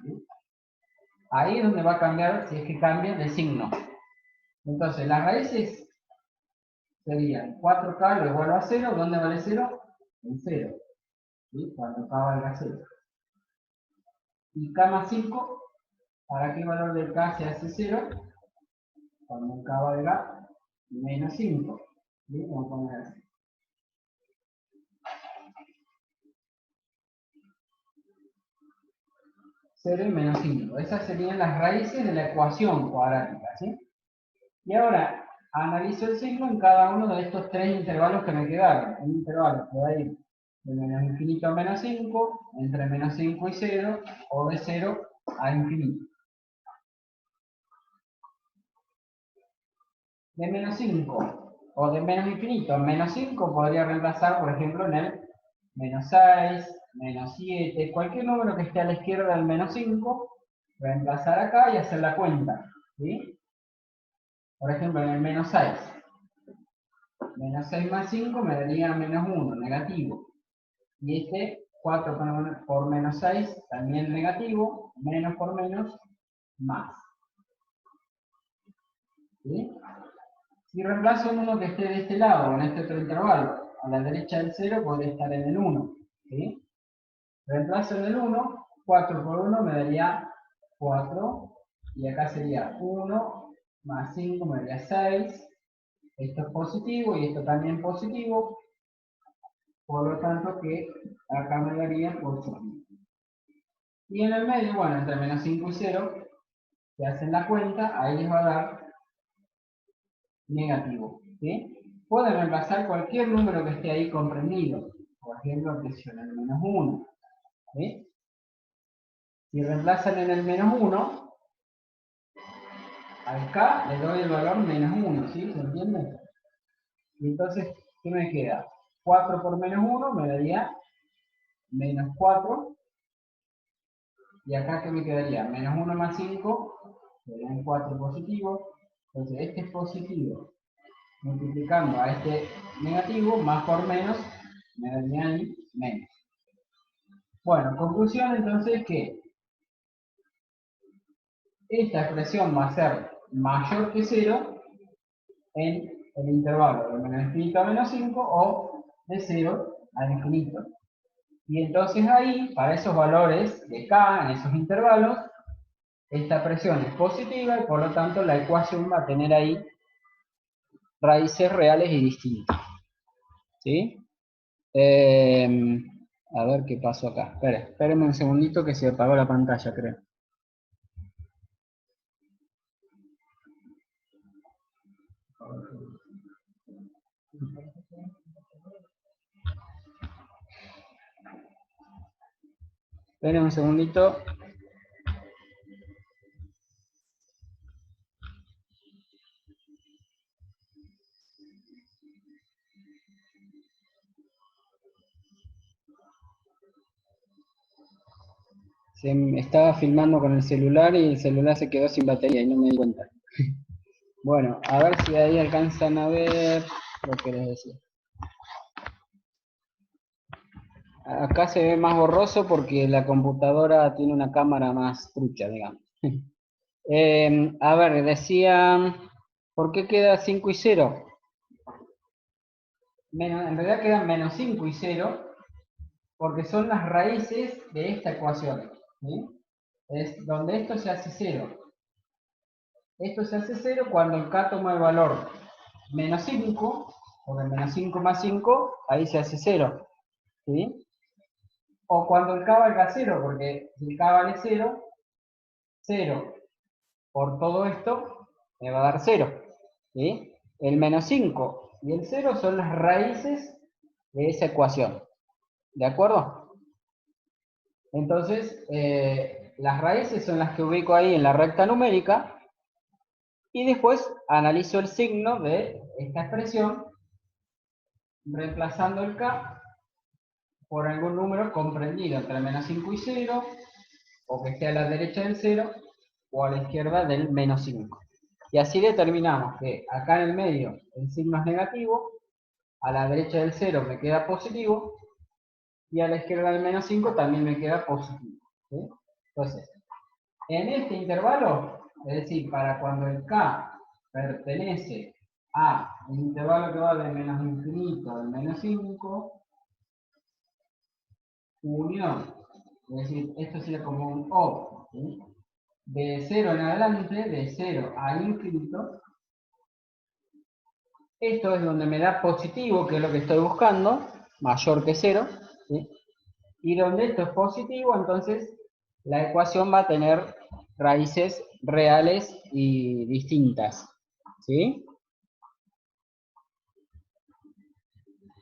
¿Sí? Ahí es donde va a cambiar, si es que cambia de signo. Entonces, las raíces serían 4K lo igual a 0, ¿dónde vale 0? En 0. ¿Sí? Cuando K valga 0. Y K más 5, ¿para qué valor del K se hace 0? Cuando K valga menos 5. ¿Sí? Vamos a poner así. Cero y menos 5. Esas serían las raíces de la ecuación cuadrática. ¿Sí? Y ahora analizo el signo en cada uno de estos tres intervalos que me quedaron. Un intervalo que va a ir de menos infinito a menos 5, entre menos 5 y 0, o de 0 a infinito. De menos 5 o de menos infinito a menos 5 podría reemplazar, por ejemplo, en el menos 6, menos 7, cualquier número que esté a la izquierda del menos 5, reemplazar acá y hacer la cuenta. ¿Sí? Por ejemplo, en el menos 6. Menos 6 más 5 me daría menos 1, negativo. Y este 4 por menos 6, también negativo, menos por menos, más. ¿Sí? Si reemplazo en uno que esté de este lado, en este otro intervalo, a la derecha del 0 podría estar en el 1. ¿Sí? Reemplazo en el 1, 4 por 1 me daría 4, y acá sería 1 más 5 me daría 6. Esto es positivo y esto también positivo, por lo tanto que acá me daría positivo. Y en el medio, bueno, entre menos 5 y 0, que hacen la cuenta, ahí les va a dar negativo. ¿Sí? Pueden reemplazar cualquier número que esté ahí comprendido. Por ejemplo, presión en el menos 1. ¿Sí? Si reemplazan en el menos 1, acá le doy el valor menos 1. ¿Sí? ¿Se entiende? Y entonces, ¿qué me queda? 4 por menos 1 me daría menos 4. Y acá, ¿qué me quedaría? Menos 1 más 5, serían 4 positivo. Entonces, este es positivo. Multiplicando a este negativo, más por menos, me daría ahí menos. Bueno, conclusión entonces que esta expresión va a ser mayor que 0 en el intervalo de menos infinito a menos 5 o de 0 al infinito. Y entonces ahí, para esos valores de k en esos intervalos, esta presión es positiva y por lo tanto la ecuación va a tener ahí raíces reales y distintas. ¿Sí? A ver qué pasó acá. Espérenme un segundito que se apagó la pantalla, creo. Esperen un segundito. Estaba filmando con el celular y el celular se quedó sin batería y no me di cuenta. Bueno, a ver si ahí alcanzan a ver lo que les decía. Acá se ve más borroso porque la computadora tiene una cámara más trucha, digamos. A ver, decía, ¿por qué queda 5 y 0? En realidad quedan menos 5 y 0 porque son las raíces de esta ecuación. ¿Sí? Es donde esto se hace 0. Esto se hace 0 cuando el k toma el valor menos 5, porque menos 5 más 5, ahí se hace 0. ¿Sí? O cuando el k valga 0, porque si el k vale 0, 0 por todo esto me va a dar 0. ¿Sí? El menos 5 y el 0 son las raíces de esa ecuación. ¿De acuerdo? Entonces, las raíces son las que ubico ahí en la recta numérica y después analizo el signo de esta expresión reemplazando el k por algún número comprendido entre menos 5 y 0, o que esté a la derecha del 0, o a la izquierda del menos 5. Y así determinamos que acá en el medio el signo es negativo, a la derecha del 0 me queda positivo, y a la izquierda del menos 5 también me queda positivo. ¿Sí? Entonces, en este intervalo, es decir, para cuando el k pertenece a un intervalo que va de menos infinito al menos 5, unión, es decir, esto sería como un O, ¿sí? De 0 en adelante, de 0 a infinito, esto es donde me da positivo, que es lo que estoy buscando, mayor que 0, ¿sí? Y donde esto es positivo, entonces la ecuación va a tener raíces reales y distintas, ¿sí?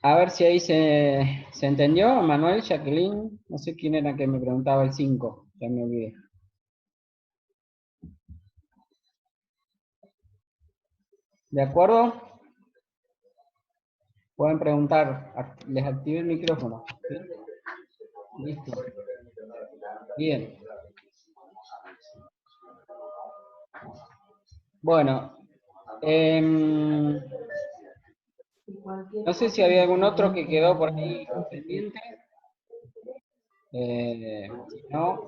A ver si ahí se entendió, Manuel, Jacqueline, no sé quién era que me preguntaba el 5, ya me olvidé. ¿De acuerdo? Pueden preguntar, les activé el micrófono. ¿Sí? Listo. Bien. Bueno, no sé si había algún otro que quedó por ahí pendiente. Si no,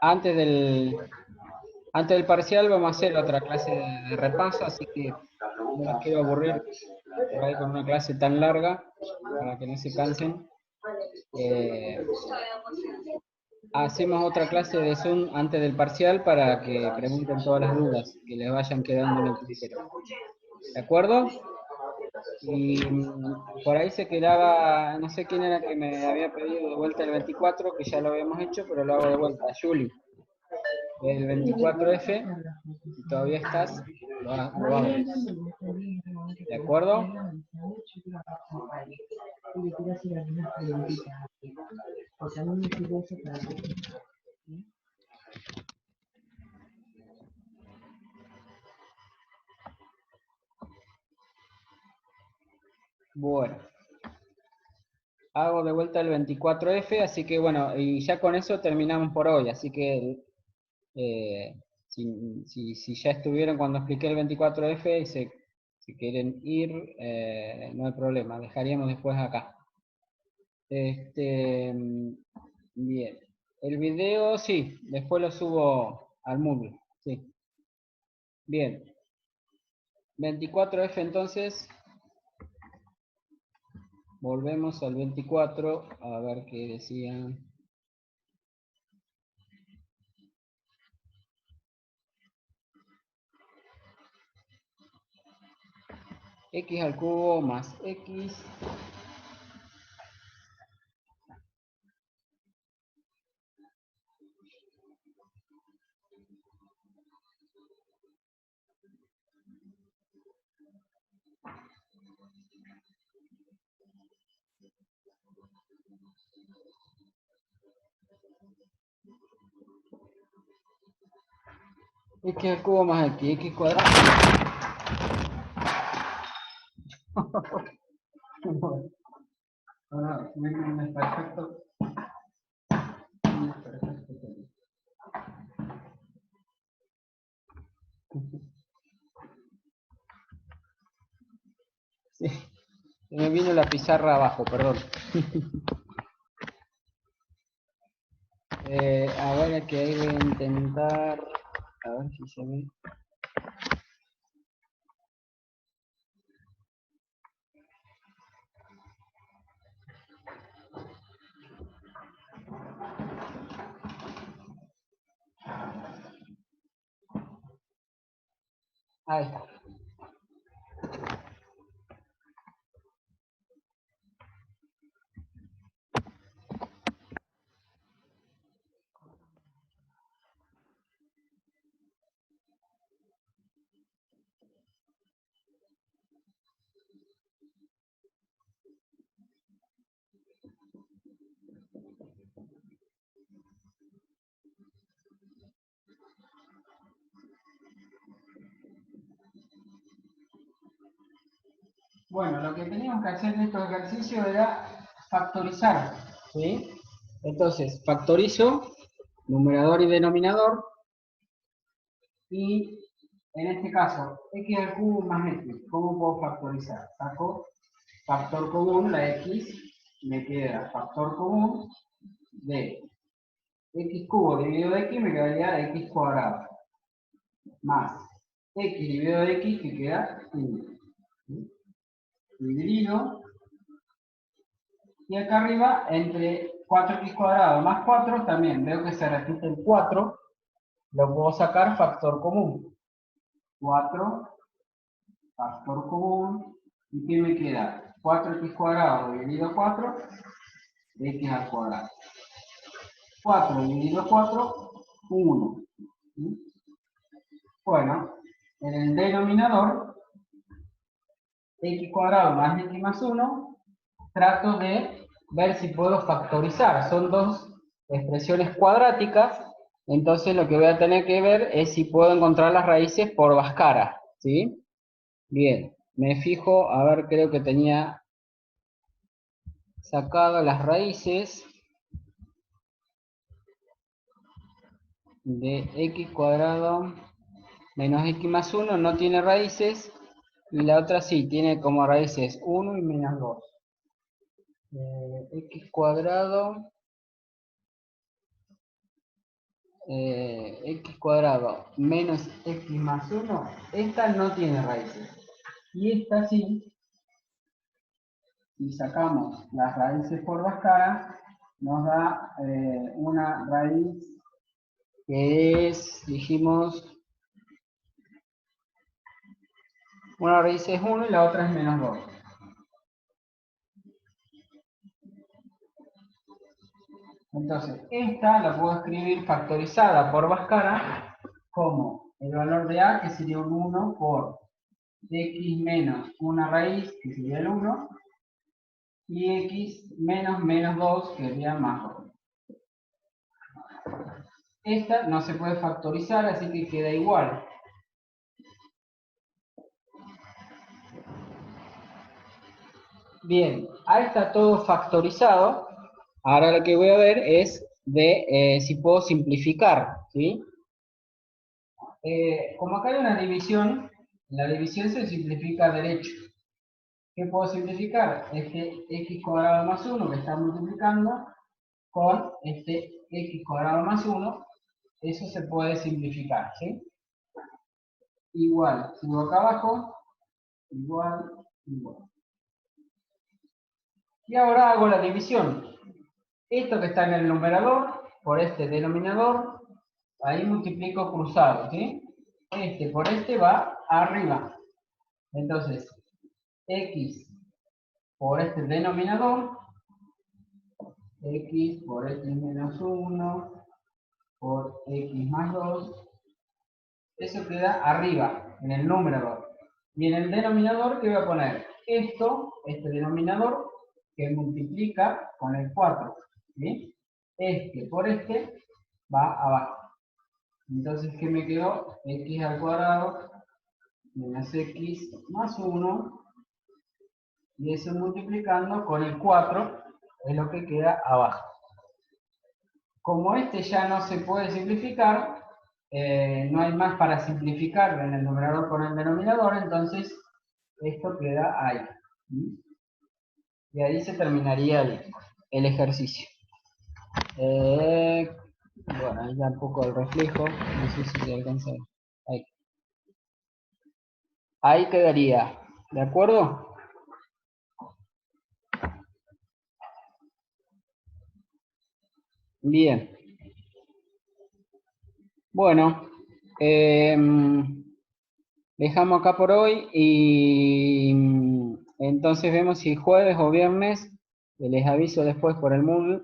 antes del parcial vamos a hacer otra clase de repaso, así que no las quiero aburrir por ahí con una clase tan larga, para que no se cansen. Hacemos otra clase de Zoom antes del parcial para que pregunten todas las dudas que les vayan quedando en el tintero. ¿De acuerdo? Y por ahí se quedaba, no sé quién era que me había pedido de vuelta el 24, que ya lo habíamos hecho, pero lo hago de vuelta, Julie. El 24F, si todavía estás, lo hago. ¿De acuerdo? Bueno. Hago de vuelta el 24F, así que bueno, y ya con eso terminamos por hoy, así que si ya estuvieron cuando expliqué el 24F y si quieren ir, no hay problema, dejaríamos después acá. Bien. El video, sí, después lo subo al Moodle, sí. Bien. 24F entonces. Volvemos al 24, a ver qué decían. X al cubo más X. X al cubo más X cuadrado. Ahora, un desperfecto. Sí, se me vino la pizarra abajo, perdón. A ver, que hay que intentar. A ver si se ve. Ahí está. Bueno, lo que teníamos que hacer en estos ejercicios era factorizar, ¿sí? Entonces, factorizo numerador y denominador, y en este caso, x al cubo más x. ¿Cómo puedo factorizar? Saco factor común, la x, me queda factor común de x cubo dividido de x, me quedaría x cuadrado, más x dividido de x, que queda 1. Dividido, y acá arriba, entre 4x cuadrado más 4, también veo que se repite el 4, lo puedo sacar factor común. 4, factor común, ¿y qué me queda? 4x cuadrado dividido 4, x al cuadrado. 4 dividido 4, 1. ¿Sí? Bueno, en el denominador, x cuadrado más x más 1, trato de ver si puedo factorizar. Son dos expresiones cuadráticas, entonces lo que voy a tener que ver es si puedo encontrar las raíces por Bhaskara, ¿sí? Bien, me fijo, a ver, creo que tenía sacado las raíces de x cuadrado menos x más 1, no tiene raíces, y la otra sí, tiene como raíces 1 y menos 2. X cuadrado, x cuadrado menos x más 1, esta no tiene raíces. Y esta sí, si sacamos las raíces por Bhaskara, nos da una raíz que es, dijimos, una raíz es 1 y la otra es menos 2. Entonces, esta la puedo escribir factorizada por Bhaskara como el valor de a, que sería un 1, por x menos una raíz, que sería el 1, y x menos menos 2, que sería más 2. Esta no se puede factorizar, así que queda igual. Bien, ahí está todo factorizado. Ahora lo que voy a ver es de si puedo simplificar, ¿sí? Como acá hay una división, la división se simplifica derecho. ¿Qué puedo simplificar? Este x cuadrado más 1 que está multiplicando con este x cuadrado más 1, eso se puede simplificar, ¿sí? Igual, sigo acá abajo, igual, igual. Y ahora hago la división. Esto que está en el numerador, por este denominador, ahí multiplico cruzado, ¿sí? Este por este va arriba. Entonces, x por este denominador, x por x menos 1, por x más 2, eso queda arriba, en el numerador. Y en el denominador, ¿qué voy a poner? Esto, este denominador, que multiplica con el 4, ¿sí? Este por este va abajo. Entonces, ¿qué me quedó? X al cuadrado menos x más 1, y eso multiplicando con el 4 es lo que queda abajo. Como este ya no se puede simplificar, no hay más para simplificar en el numerador con el denominador, entonces esto queda ahí. Y ahí se terminaría el ejercicio. Bueno, ahí da un poco el reflejo, no sé si se alcanza. Ahí. Ahí quedaría, ¿de acuerdo? Bien. Bueno, dejamos acá por hoy y entonces vemos si jueves o viernes, les aviso después por el Moodle,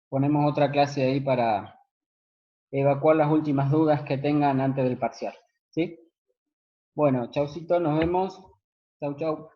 ponemos otra clase ahí para evacuar las últimas dudas que tengan antes del parcial. ¿Sí? Bueno, chaucito, nos vemos. Chau, chau.